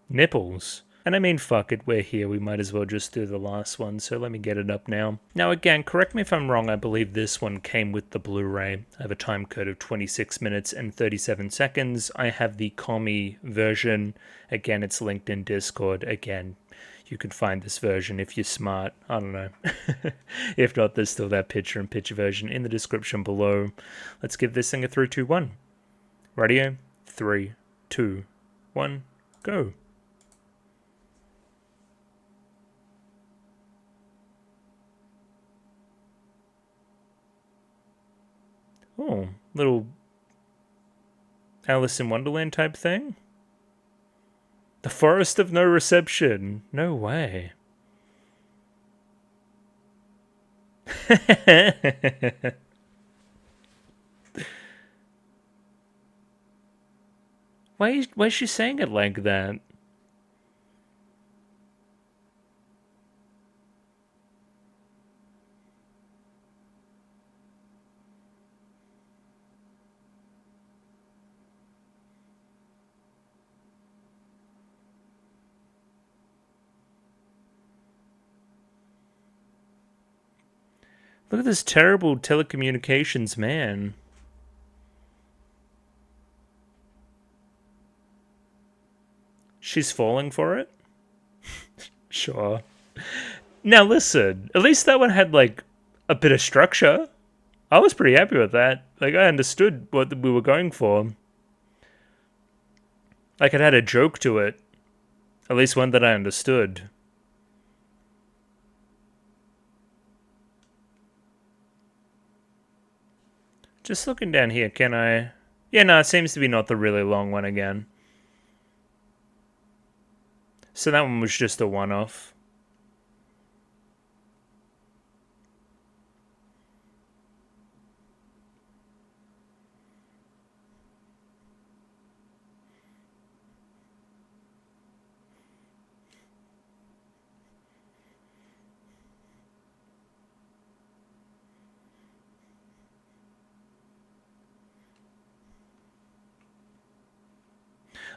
A: Nipples. And I mean, fuck it, we're here. We might as well just do the last one, so let me get it up now. Now, again, correct me if I'm wrong, I believe this one came with the Blu-ray. I have a time code of 26 minutes and 37 seconds. I have the Komi version. Again, it's linked in Discord. Again, you can find this version if you're smart. I don't know. If not, there's still that picture and picture version in the description below. Let's give this thing a 3, 2, 1. Radio, 3, 2, 1, go. Oh, little Alice in Wonderland type thing? The Forest of No Reception. No way. Why is she saying it like that? Look at this terrible telecommunications man. She's falling for it? Sure. Now listen, at least that one had like a bit of structure. I was pretty happy with that. Like I understood what we were going for. Like it had a joke to it. At least one that I understood. Just looking down here, can I... Yeah, no, it seems to be not the really long one again. So that one was just a one-off.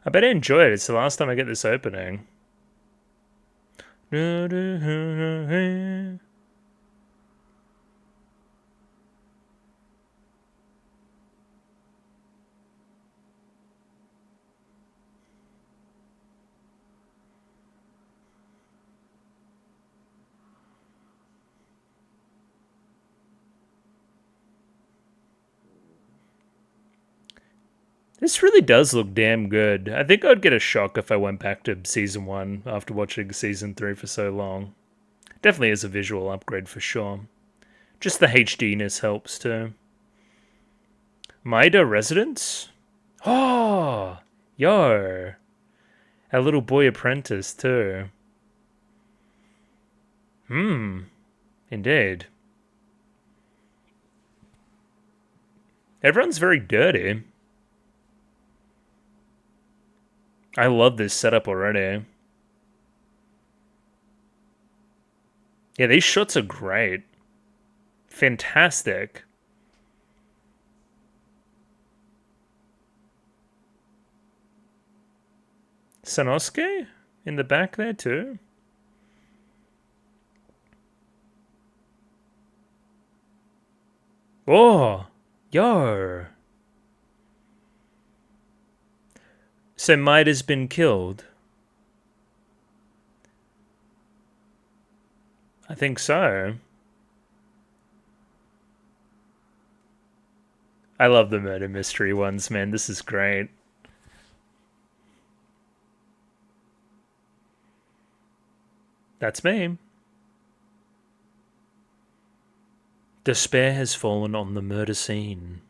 A: I bet I enjoy it. It's the last time I get this opening. This really does look damn good. I think I'd get a shock if I went back to season 1 after watching season 3 for so long. Definitely is a visual upgrade for sure. Just the HDness helps too. Maida Residence? Oh, yo. Our little boy apprentice too. Indeed. Everyone's very dirty. I love this setup already. Yeah, these shots are great. Fantastic. Sanosuke in the back there too. Oh, yo. So Might has been killed. I think so. I love the murder mystery ones, man. This is great. That's me. Despair has fallen on the murder scene.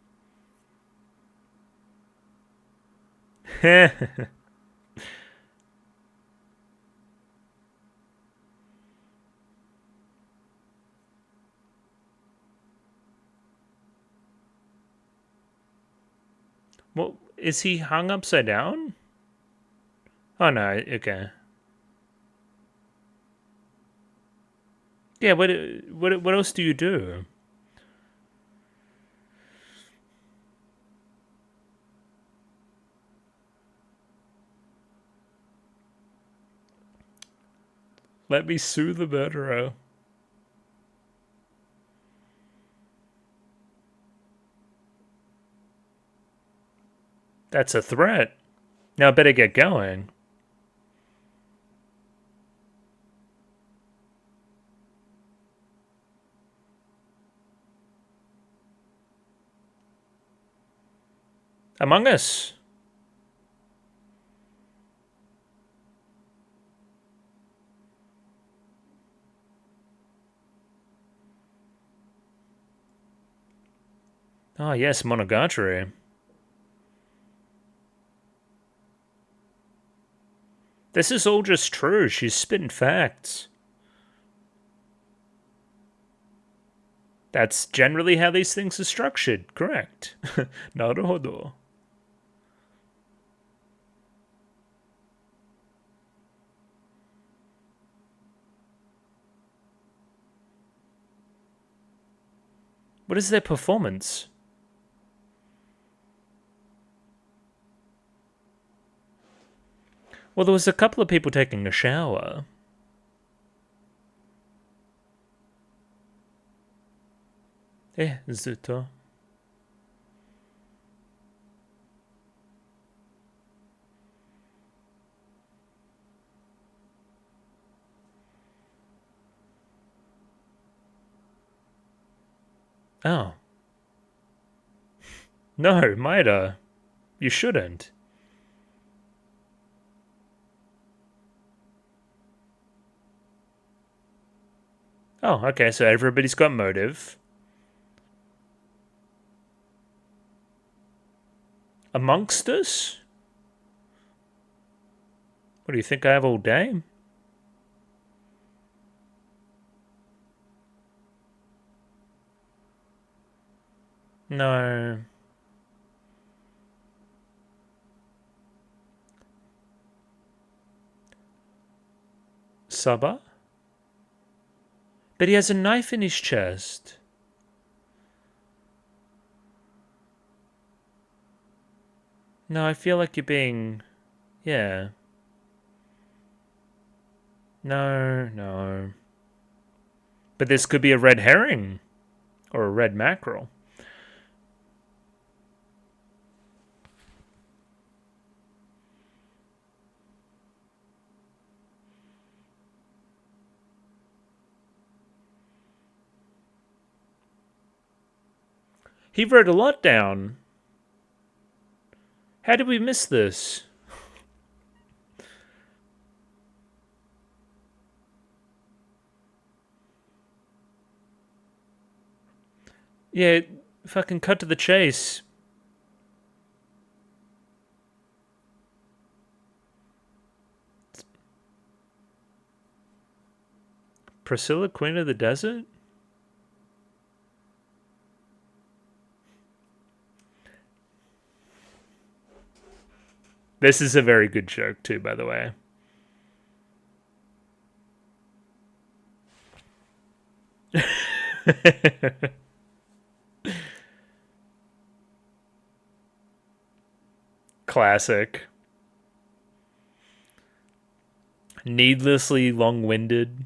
A: Well, is he hung upside down? Oh no, okay. Yeah, what else do you do? Let me sue the murderer. That's a threat. Now I better get going. Among Us. Oh yes, Monogatari. This is all just true. She's spitting facts. That's generally how these things are structured, correct? Naruhodo. What is their performance? Well, there was a couple of people taking a shower. Zuto. Oh. No, Maida. You shouldn't. Oh, okay, so everybody's got motive. Amongst us? What do you think I have all day? No. Saba? But he has a knife in his chest. No, I feel like you're being... Yeah. No. But this could be a red herring. Or a red mackerel. He wrote a lot down. How did we miss this? Yeah, fucking cut to the chase. Priscilla, Queen of the Desert? This is a very good joke too, by the way. Classic. Needlessly long-winded.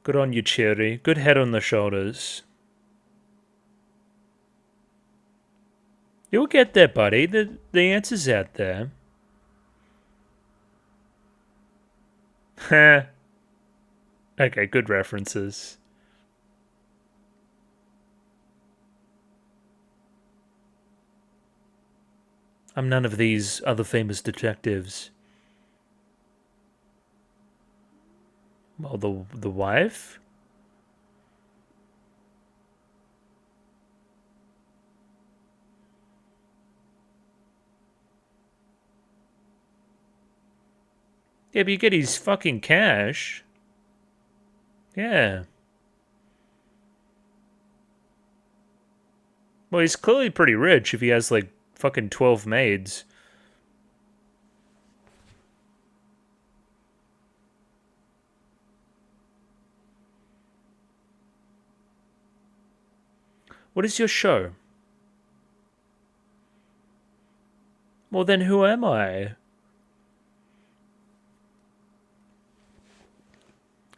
A: Good on you, Cherry. Good head on the shoulders. You'll get there, buddy. The answer's out there. Heh. Okay, good references. I'm none of these other famous detectives. Well, the wife? Yeah, but you get his fucking cash. Yeah. Well, he's clearly pretty rich if he has, like, fucking 12 maids. What is your show? Well, then who am I?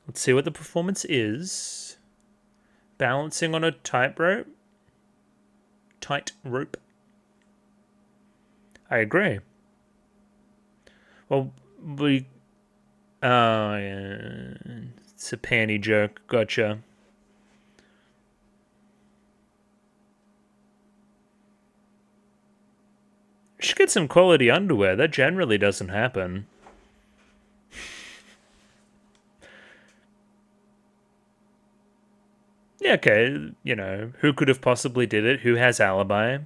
A: Let's see what the performance is. Balancing on a tightrope. Tightrope. I agree. Well, we... Oh, yeah. It's a panty joke. Gotcha. Should get some quality underwear. That generally doesn't happen. Yeah, okay. You know, who could have possibly did it? Who has alibi?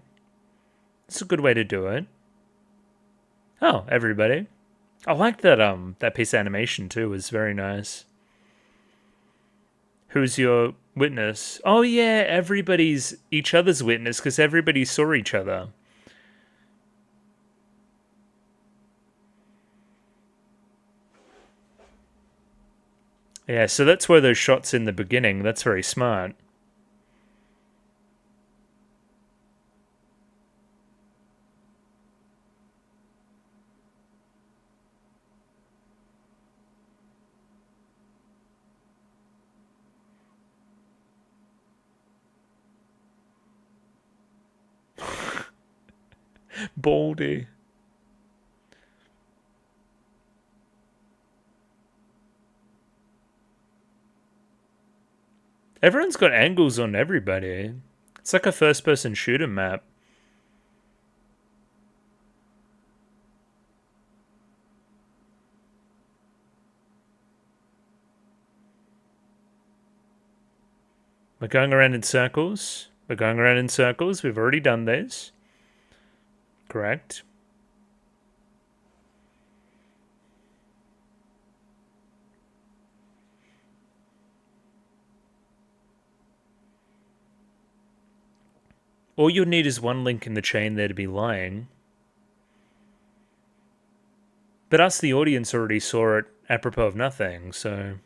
A: It's a good way to do it. Oh, everybody. I like that piece of animation too. It was very nice. Who's your witness? Oh yeah, everybody's each other's witness because everybody saw each other. Yeah, so that's where those shots in the beginning. That's very smart. Baldy. Everyone's got angles on everybody. It's like a first-person shooter map. We're going around in circles. We're going around in circles. We've already done this. Correct. All you'll need is one link in the chain there to be lying. But us, the audience, already saw it apropos of nothing, so...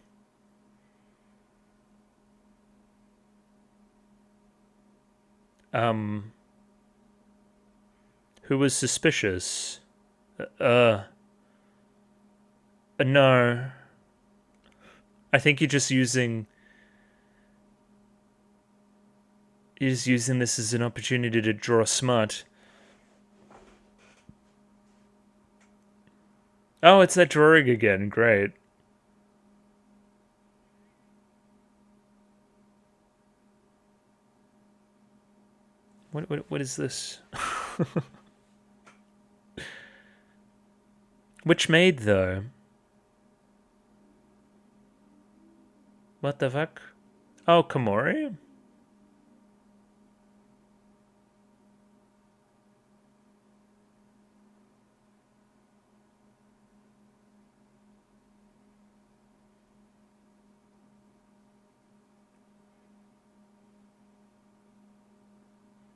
A: Who was suspicious? No. I think you're just using... You're just using this as an opportunity to draw smut. Oh, it's that drawing again. Great. What is this? Which maid, though? What the fuck? Oh, Komori?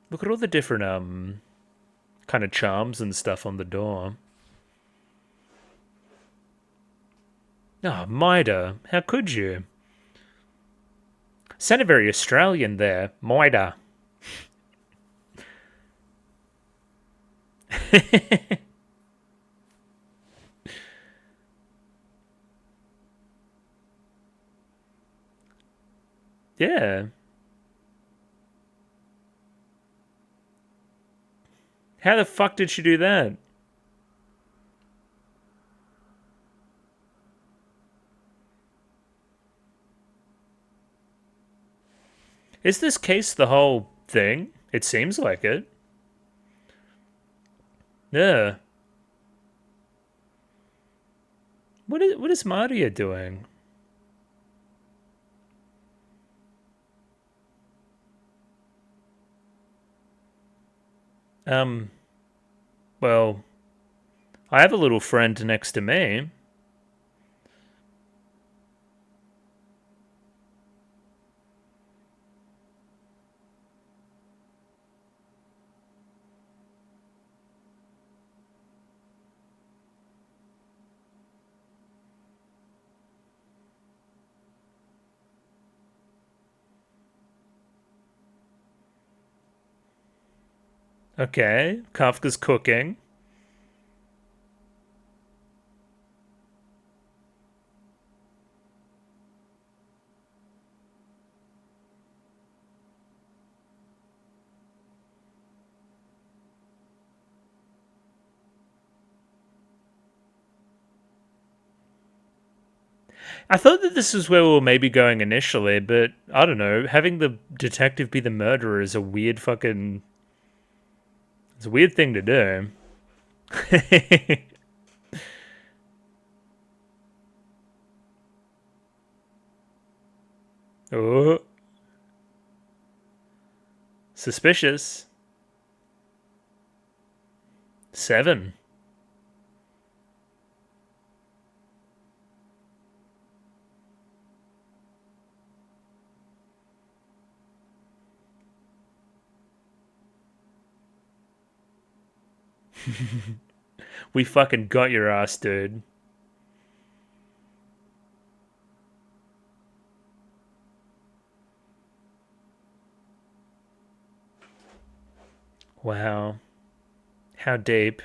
A: Look at all the different, kind of charms and stuff on the door. Oh, Mida, how could you? Sounded very Australian there, Mida. Yeah. How the fuck did she do that? Is this case the whole thing? It seems like it. Yeah. What is Maria doing? Well, I have a little friend next to me. Okay, Kafka's cooking. I thought that this is where we were maybe going initially, but I don't know. Having the detective be the murderer is a weird fucking. It's a weird thing to do. Oh. Suspicious. 7. We fucking got your ass, dude. Wow. How deep.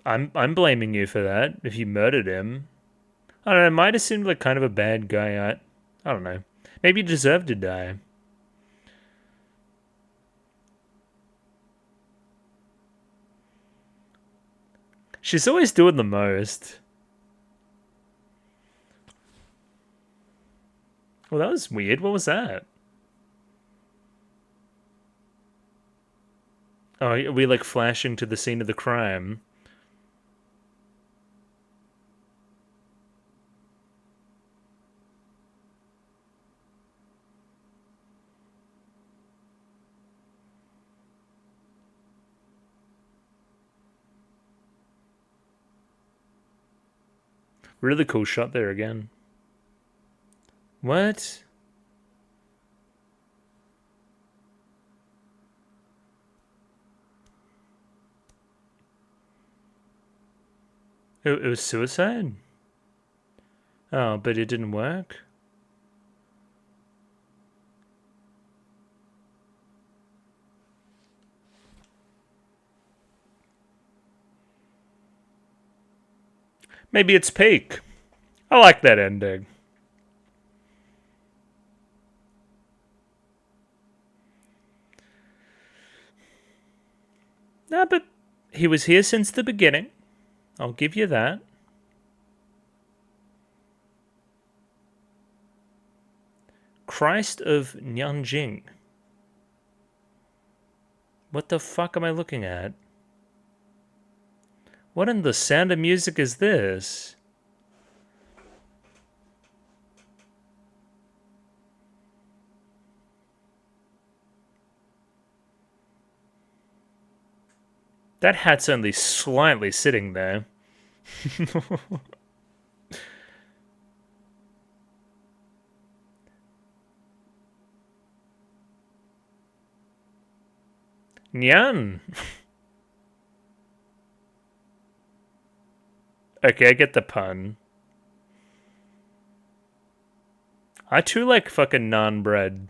A: I'm blaming you for that, if you murdered him. I don't know, it might have seemed like kind of a bad guy. I don't know. Maybe he deserved to die. She's always doing the most. Well, that was weird. What was that? Oh, are we like flashing to the scene of the crime? Really cool shot there again. What? It was suicide? Oh, but it didn't work? Maybe it's peak. I like that ending. Nah, but he was here since the beginning. I'll give you that. Christ of Nyanjing. What the fuck am I looking at? What in the Sound of Music is this? That hat's only slightly sitting there. Nyan. Okay, I get the pun. I too like fucking naan bread.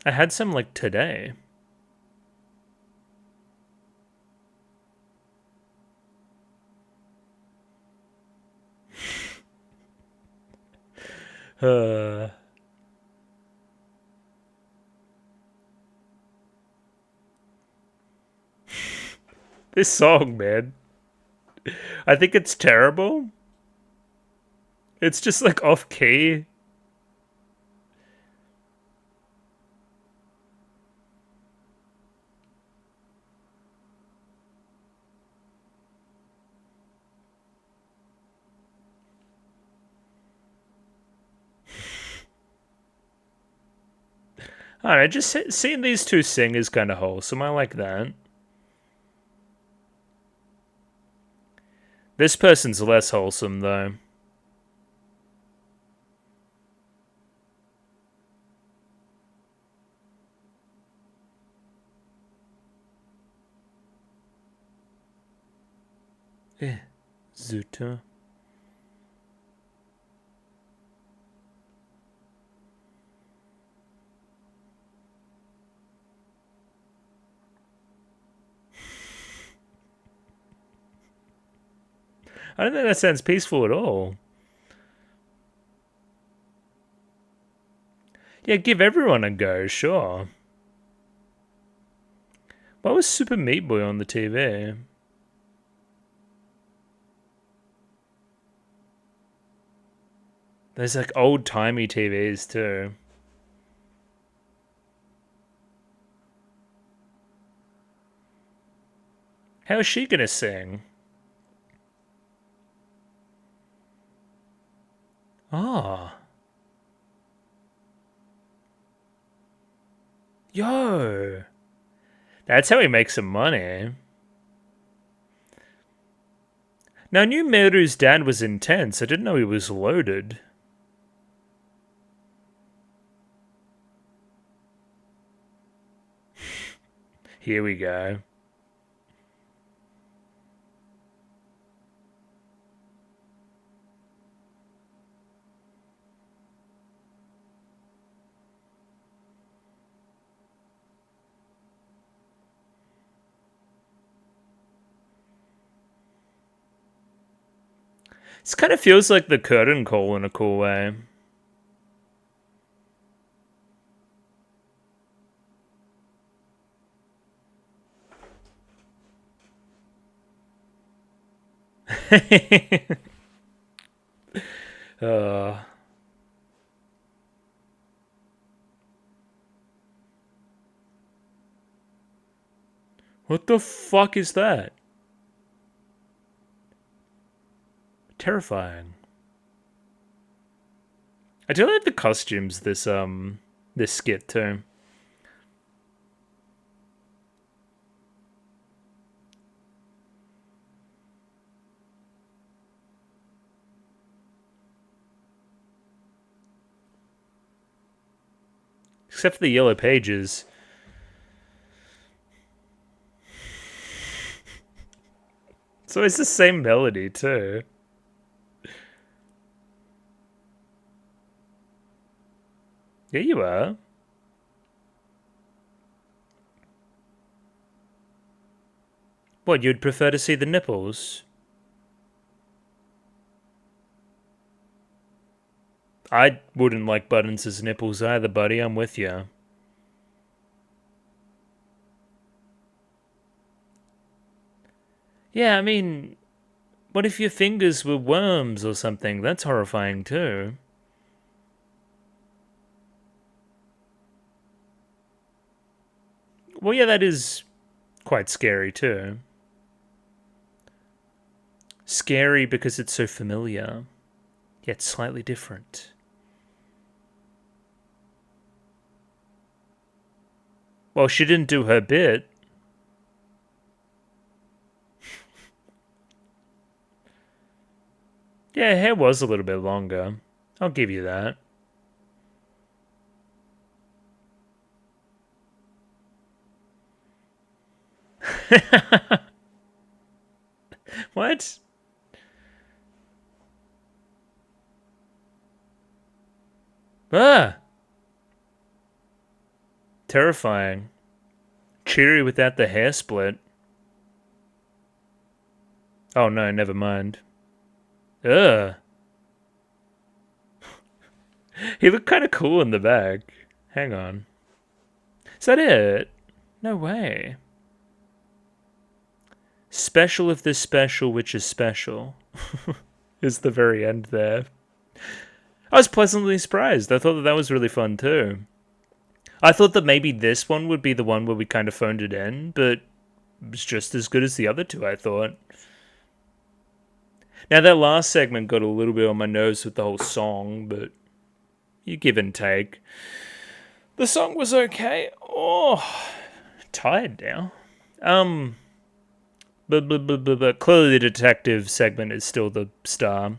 A: I had some like today. This song, man. I think it's terrible. It's just like off key. I don't know, just seeing these two sing is kind of wholesome. I like that. This person's less wholesome, though. Zuto. I don't think that sounds peaceful at all. Yeah, give everyone a go, sure. Why was Super Meat Boy on the TV? There's like old-timey TVs too. How is she gonna sing? Ah. Yo. That's how he makes some money. Now, I knew Meru's dad was intense. I didn't know he was loaded. Here we go. This kind of feels like the curtain call in a cool way. uh, what the fuck is that? Terrifying. I do like the costumes this skit too. Except for the yellow pages. So it's the same melody too. Yeah, you are. What, you'd prefer to see the nipples? I wouldn't like Buttons' nipples either, buddy. I'm with you. Yeah, I mean, what if your fingers were worms or something? That's horrifying too. Well, yeah, that is quite scary too. Scary because it's so familiar, yet slightly different. Well, she didn't do her bit. Yeah, her hair was a little bit longer. I'll give you that. What? Ah! Terrifying. Cheery without the hair split. Oh no, never mind. Ugh. He looked kind of cool in the back. Hang on. Is that it? No way. Special if this special, which is special. Is the very end there. I was pleasantly surprised. I thought that was really fun too. I thought that maybe this one would be the one where we kind of phoned it in, but it was just as good as the other two, I thought. Now, that last segment got a little bit on my nerves with the whole song, but you give and take. The song was okay. Oh, tired now. But clearly the detective segment is still the star.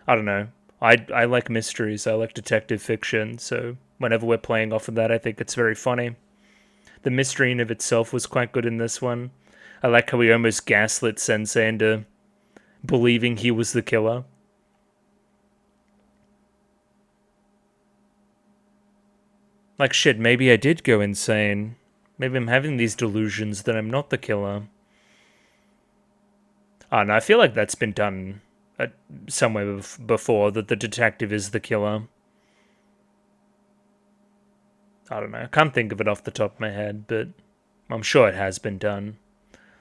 A: I don't know. I like mysteries. I like detective fiction. So whenever we're playing off of that, I think it's very funny. The mystery in of itself was quite good in this one. I like how we almost gaslit Sensei into believing he was the killer. Like, shit, maybe I did go insane. Maybe I'm having these delusions that I'm not the killer. Oh, no, I feel like that's been done somewhere before, that the detective is the killer. I don't know. I can't think of it off the top of my head, but I'm sure it has been done.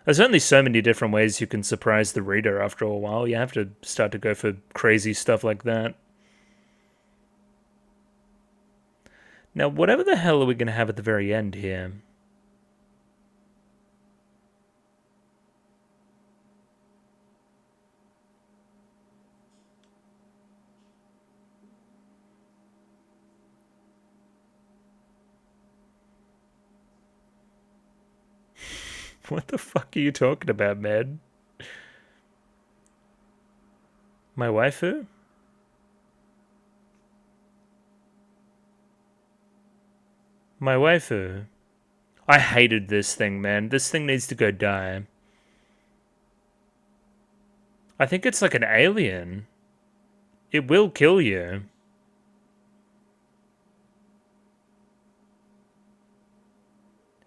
A: There's only so many different ways you can surprise the reader after a while. You have to start to go for crazy stuff like that. Now, whatever the hell are we going to have at the very end here? What the fuck are you talking about, man? My waifu? My waifu. I hated this thing, man. This thing needs to go die. I think it's like an alien. It will kill you.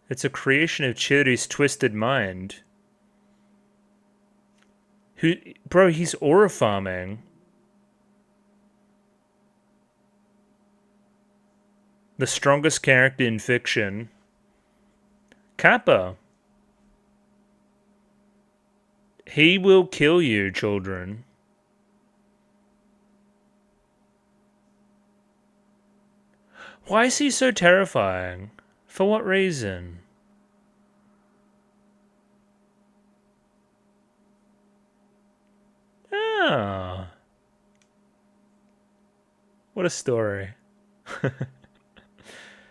A: It's a creation of Chiri's twisted mind. Bro, he's aura farming. The strongest character in fiction. Kappa. He will kill you, children. Why is he so terrifying? For what reason? Ah. What a story.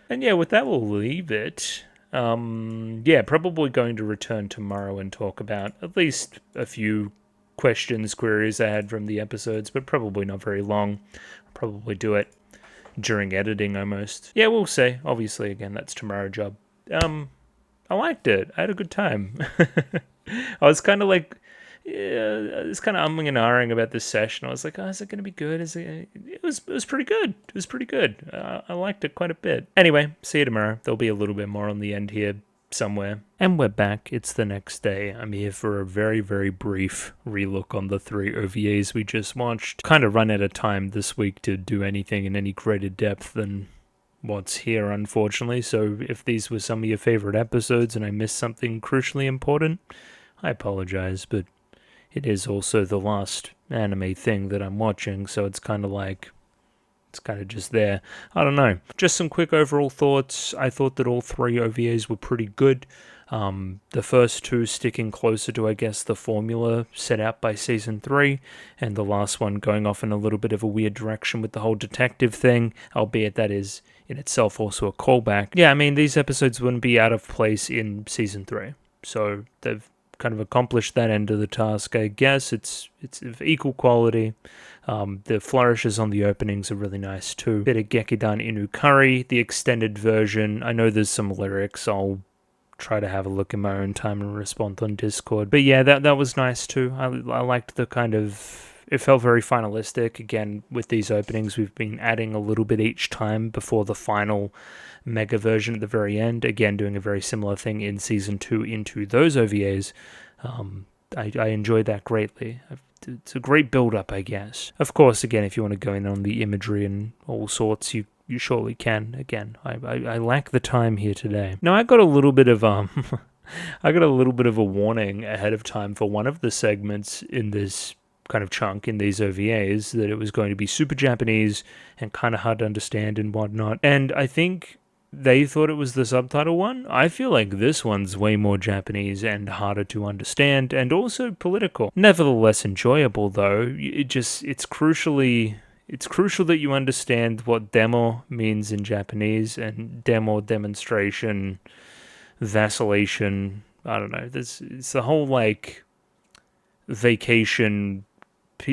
A: And yeah, with that we'll leave it. Yeah, probably going to return tomorrow and talk about at least a few questions, queries I had from the episodes, but probably not very long. I'll probably do it during editing almost. Yeah, we'll see. Obviously, again, that's tomorrow's job. I liked it. I had a good time. I was kind of like, yeah, I was kind of umming and ahhing about this session. I was like, oh, is it going to be good? It was pretty good. It was pretty good. I liked it quite a bit. Anyway, see you tomorrow. There'll be a little bit more on the end here somewhere. And we're back. It's the next day. I'm here for a very, very brief relook on the 3 OVAs we just watched. Kind of run out of time this week to do anything in any greater depth than what's here, unfortunately. So if these were some of your favorite episodes and I missed something crucially important, I apologize, but it is also the last anime thing that I'm watching, so it's kind of like, it's kind of just there. I don't know. Just some quick overall thoughts. I thought that all 3 OVAs were pretty good. The first 2 sticking closer to, I guess, the formula set out by Season 3, and the last one going off in a little bit of a weird direction with the whole detective thing, albeit that is in itself also a callback. Yeah, I mean, these episodes wouldn't be out of place in Season 3, so they've kind of accomplished that end of the task, I guess. It's of equal quality. The flourishes on the openings are really nice too. Bit of Gekidan Inukari, the extended version. I know there's some lyrics. I'll try to have a look in my own time and respond on Discord. But yeah, that was nice too. I liked the kind of... It felt very finalistic. Again, with these openings, we've been adding a little bit each time before the final mega version at the very end. Again, doing a very similar thing in Season 2 into those OVAs. I enjoyed that greatly. It's a great build-up, I guess. Of course, again, if you want to go in on the imagery and all sorts, you surely can. Again, I lack the time here today. Now, I got a little bit of I got a little bit of a warning ahead of time for one of the segments in this kind of chunk in these OVAs, that it was going to be super Japanese and kind of hard to understand and whatnot. And I think they thought it was the subtitle one. I feel like this one's way more Japanese and harder to understand, and also political. Nevertheless enjoyable though. It's crucial that you understand what demo means in Japanese, and demo, demonstration, vacillation, I don't know. It's the whole like vacation.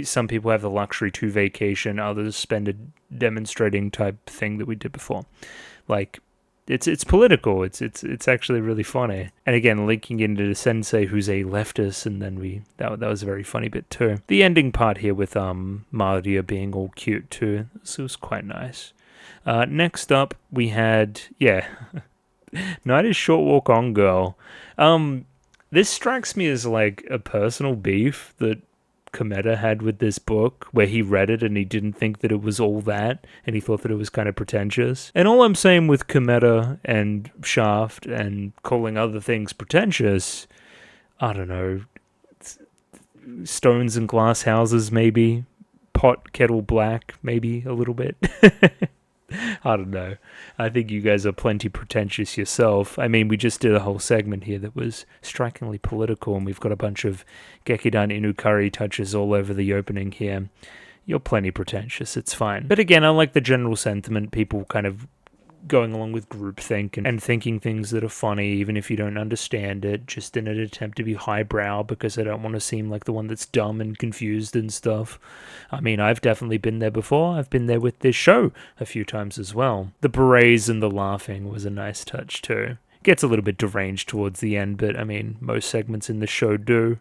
A: Some people have the luxury to vacation, others spend a demonstrating type thing that we did before. Like, it's political. It's actually really funny. And again, linking into the sensei who's a leftist, and then that was a very funny bit too. The ending part here with Maria being all cute too. This was quite nice. Next up we had Night is Short Walk On Girl. This strikes me as like a personal beef that Kometa had with this book, where he read it and he didn't think that it was all that, and he thought that it was kind of pretentious. And all I'm saying with Kometa and Shaft and calling other things pretentious, I don't know, stones and glass houses maybe, pot, kettle, black maybe a little bit. I don't know. I think you guys are plenty pretentious yourself. I mean, we just did a whole segment here that was strikingly political, and we've got a bunch of Gekidan Inukari touches all over the opening here. You're plenty pretentious, it's fine. But again, I like the general sentiment, people kind of going along with groupthink and thinking things that are funny, even if you don't understand it, just in an attempt to be highbrow, because I don't want to seem like the one that's dumb and confused and stuff. I mean, I've definitely been there before. I've been there with this show a few times as well. The berets and the laughing was a nice touch too. Gets a little bit deranged towards the end, but I mean, most segments in the show do.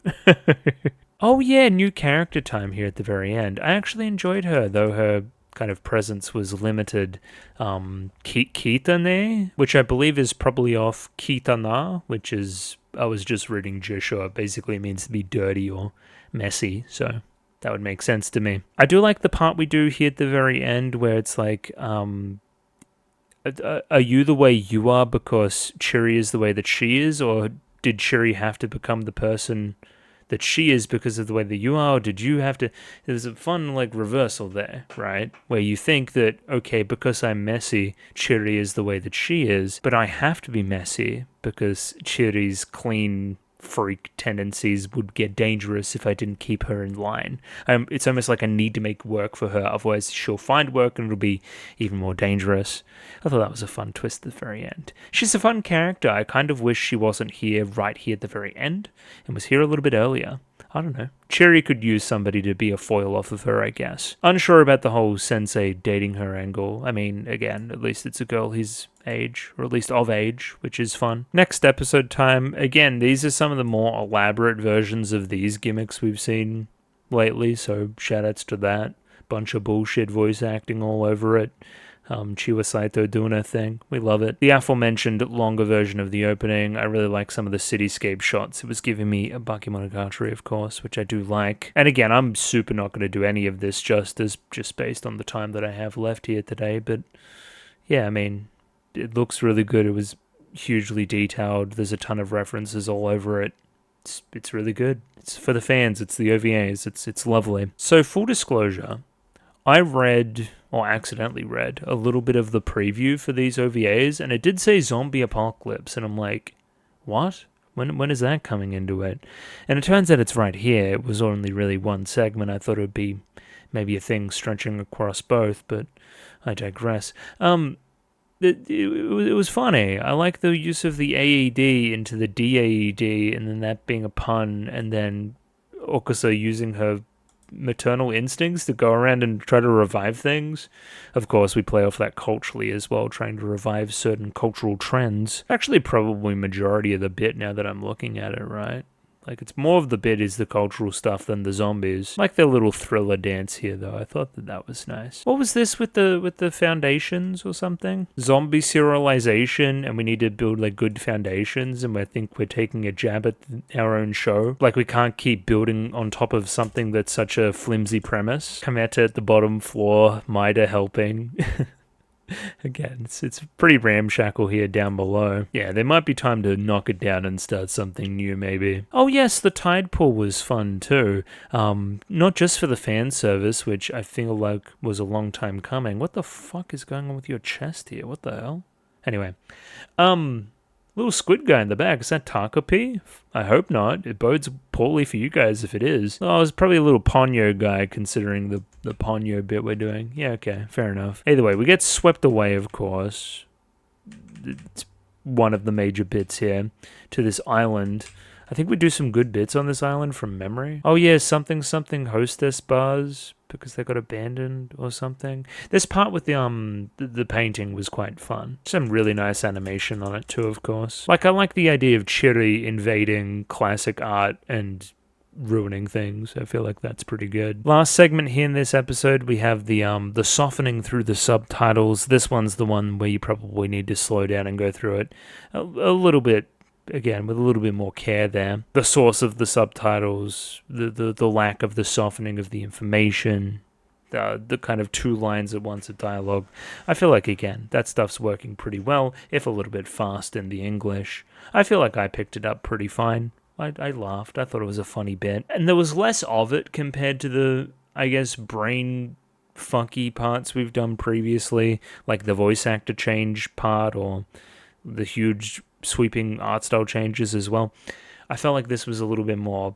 A: Oh yeah, new character time here at the very end. I actually enjoyed her, though her kind of presence was limited. Kitane, which I believe is probably off Kitana, which is, I was just reading Jisho, it basically means to be dirty or messy, so that would make sense to me. I do like the part we do here at the very end where it's like, are you the way you are because Chiri is the way that she is, or did Chiri have to become the person that she is because of the way that you are, or did you have to... There's a fun, like, reversal there, right? Where you think that, okay, because I'm messy, Chiri is the way that she is, but I have to be messy because Chiri's clean freak tendencies would get dangerous if I didn't keep her in line. It's almost like I need to make work for her, otherwise she'll find work and it'll be even more dangerous. I thought that was a fun twist at the very end. She's a fun character. I kind of wish she wasn't here right here at the very end and was here a little bit earlier. I don't know. Cherry could use somebody to be a foil off of her, I guess. Unsure about the whole sensei dating her angle. I mean, again, at least it's a girl his age, or at least of age, which is fun. Next episode time. Again, these are some of the more elaborate versions of these gimmicks we've seen lately, so shoutouts to that. Bunch of bullshit voice acting all over it. Chiwa Saito doing her thing. We love it. The aforementioned longer version of the opening. I really like some of the cityscape shots. It was giving me a Bakemonogatari, of course, which I do like. And again, I'm super not going to do any of this justice, just based on the time that I have left here today. But yeah, I mean, it looks really good. It was hugely detailed. There's a ton of references all over it. It's really good. It's for the fans. It's the OVAs. It's lovely. So full disclosure, I read, or accidentally read, a little bit of the preview for these OVAs, and it did say zombie apocalypse, and I'm like, what? When is that coming into it? And it turns out it's right here. It was only really one segment. I thought it would be maybe a thing stretching across both, but I digress. It was funny. I like the use of the AED into the DAED, and then that being a pun, and then Okusa using her maternal instincts to go around and try to revive things. Of course, we play off that culturally as well, trying to revive certain cultural trends. Actually, probably majority of the bit now that I'm looking at it, right? Like, it's more of the bit is the cultural stuff than the zombies. I like their little thriller dance here, though. I thought that was nice. What was this with the foundations or something? Zombie serialization, and we need to build, like, good foundations, and I think we're taking a jab at our own show. Like, we can't keep building on top of something that's such a flimsy premise. Kameta at the bottom floor, Maida helping. Again, it's pretty ramshackle here down below. Yeah, there might be time to knock it down and start something new, maybe. Oh yes, the tide pool was fun too. Not just for the fan service, which I feel like was a long time coming. What the fuck is going on with your chest here? What the hell? Anyway, little squid guy in the back. Is that Takopi? I hope not. It bodes poorly for you guys if it is. Oh, it's probably a little Ponyo guy considering the Ponyo bit we're doing. Yeah, okay, fair enough. Either way, we get swept away, of course. It's one of the major bits here to this island. I think we do some good bits on this island from memory. Oh yeah, something hostess bars because they got abandoned or something. This part with the painting was quite fun. Some really nice animation on it too, of course. Like, I like the idea of Chiri invading classic art and ruining things. I feel like that's pretty good. Last segment here in this episode, we have the softening through the subtitles. This one's the one where you probably need to slow down and go through it a little bit. Again, with a little bit more care there. The source of the subtitles, the lack of the softening of the information, the kind of 2 lines at once of dialogue. I feel like, again, that stuff's working pretty well, if a little bit fast in the English. I feel like I picked it up pretty fine. I laughed. I thought it was a funny bit. And there was less of it compared to the, I guess, brain funky parts we've done previously, like the voice actor change part or the huge sweeping art style changes as well. I felt like this was a little bit more,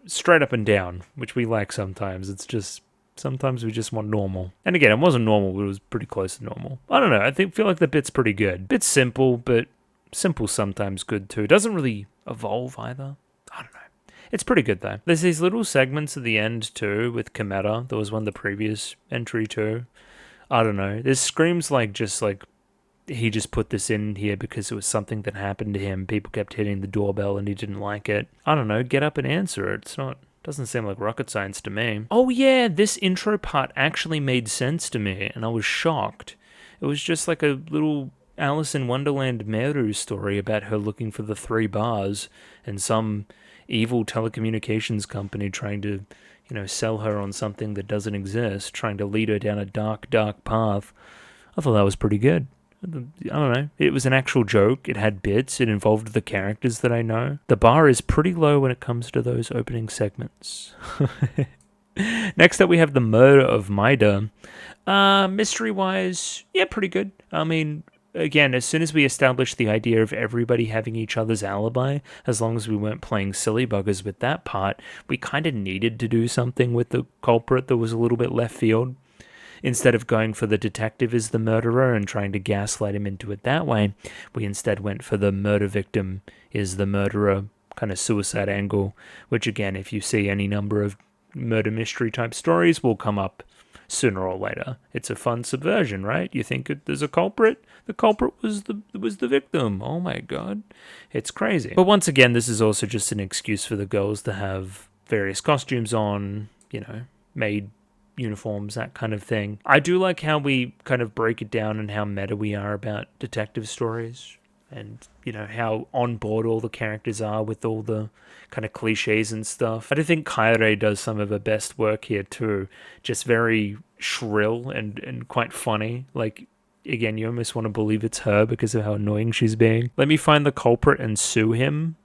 A: straight up and down, which we like sometimes. It's just, sometimes we just want normal. And again, it wasn't normal, but it was pretty close to normal. I don't know, feel like the bit's pretty good. Bit simple, but simple sometimes good too. It doesn't really evolve either. I don't know. It's pretty good though. There's these little segments at the end too with Kameta. There was one the previous entry too. I don't know. There's screams like he just put this in here because it was something that happened to him. People kept hitting the doorbell and he didn't like it. I don't know, get up and answer it. Doesn't seem like rocket science to me. Oh yeah, this intro part actually made sense to me and I was shocked. It was just like a little Alice in Wonderland Meru story about her looking for the 3 bars and some evil telecommunications company trying to, sell her on something that doesn't exist, trying to lead her down a dark, dark path. I thought that was pretty good. I don't know. It was an actual joke. It had bits. It involved the characters that I know. The bar is pretty low when it comes to those opening segments. Next up, we have the murder of Maida. Mystery-wise, yeah, pretty good. I mean, again, as soon as we established the idea of everybody having each other's alibi, as long as we weren't playing silly buggers with that part, we kind of needed to do something with the culprit that was a little bit left field. Instead of going for the detective as the murderer and trying to gaslight him into it that way, we instead went for the murder victim is the murderer kind of suicide angle, which again, if you see any number of murder mystery type stories, will come up sooner or later. It's a fun subversion, right? You think there's a culprit? The culprit was the victim. Oh my god. It's crazy. But once again, this is also just an excuse for the girls to have various costumes on, made uniforms, that kind of thing. I do like how we kind of break it down and how meta we are about detective stories and, how on board all the characters are with all the kind of cliches and stuff. I do think Kaire does some of her best work here too. Just very shrill and quite funny. Like, again, you almost want to believe it's her because of how annoying she's being. Let me find the culprit and sue him.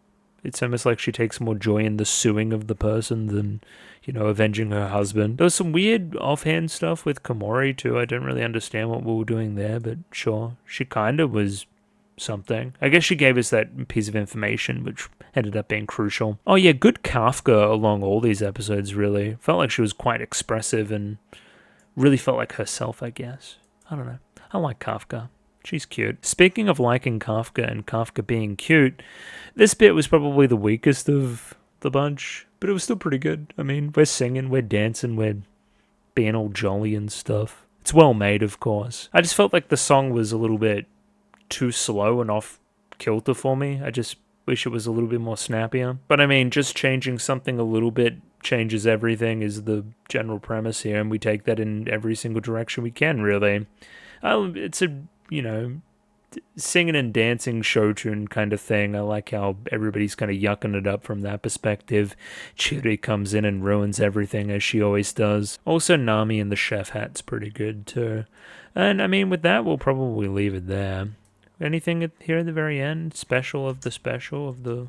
A: It's almost like she takes more joy in the suing of the person than, avenging her husband. There was some weird offhand stuff with Komori too. I didn't really understand what we were doing there, but sure, she kind of was something. I guess she gave us that piece of information, which ended up being crucial. Oh yeah, good Kafka along all these episodes, really. Felt like she was quite expressive and really felt like herself, I guess. I don't know. I like Kafka. She's cute. Speaking of liking Kafka and Kafka being cute, this bit was probably the weakest of the bunch, but it was still pretty good. I mean, we're singing, we're dancing, we're being all jolly and stuff. It's well made, of course. I just felt like the song was a little bit too slow and off kilter for me. I just wish it was a little bit more snappier. But I mean, just changing something a little bit changes everything is the general premise here, and we take that in every single direction we can, really. It's a, singing and dancing show tune kind of thing. I like how everybody's kind of yucking it up from that perspective. Chiri comes in and ruins everything, as she always does. Also, Nami in the chef hat's pretty good, too. And, I mean, with that, we'll probably leave it there. Anything here at the very end? Special of the...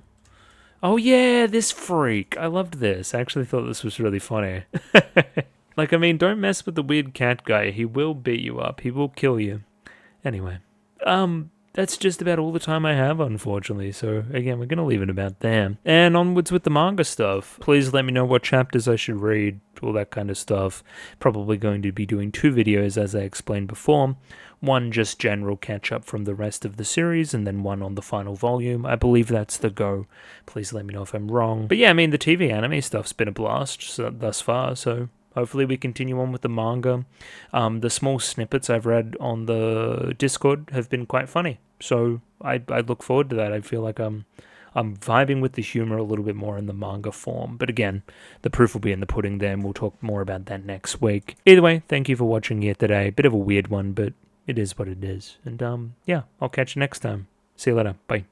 A: Oh, yeah, this freak. I loved this. I actually thought this was really funny. Like, I mean, don't mess with the weird cat guy. He will beat you up. He will kill you. Anyway. That's just about all the time I have, unfortunately. So, again, we're going to leave it about there. And onwards with the manga stuff. Please let me know what chapters I should read, all that kind of stuff. Probably going to be doing 2 videos, as I explained before. One just general catch-up from the rest of the series, and then one on the final volume. I believe that's the go. Please let me know if I'm wrong. But yeah, I mean, the TV anime stuff's been a blast thus far, so... hopefully we continue on with the manga. The small snippets I've read on the Discord have been quite funny. So I look forward to that. I feel like I'm vibing with the humor a little bit more in the manga form. But again, the proof will be in the pudding there, and we'll talk more about that next week. Either way, thank you for watching here today. Bit of a weird one, but it is what it is. And yeah, I'll catch you next time. See you later. Bye.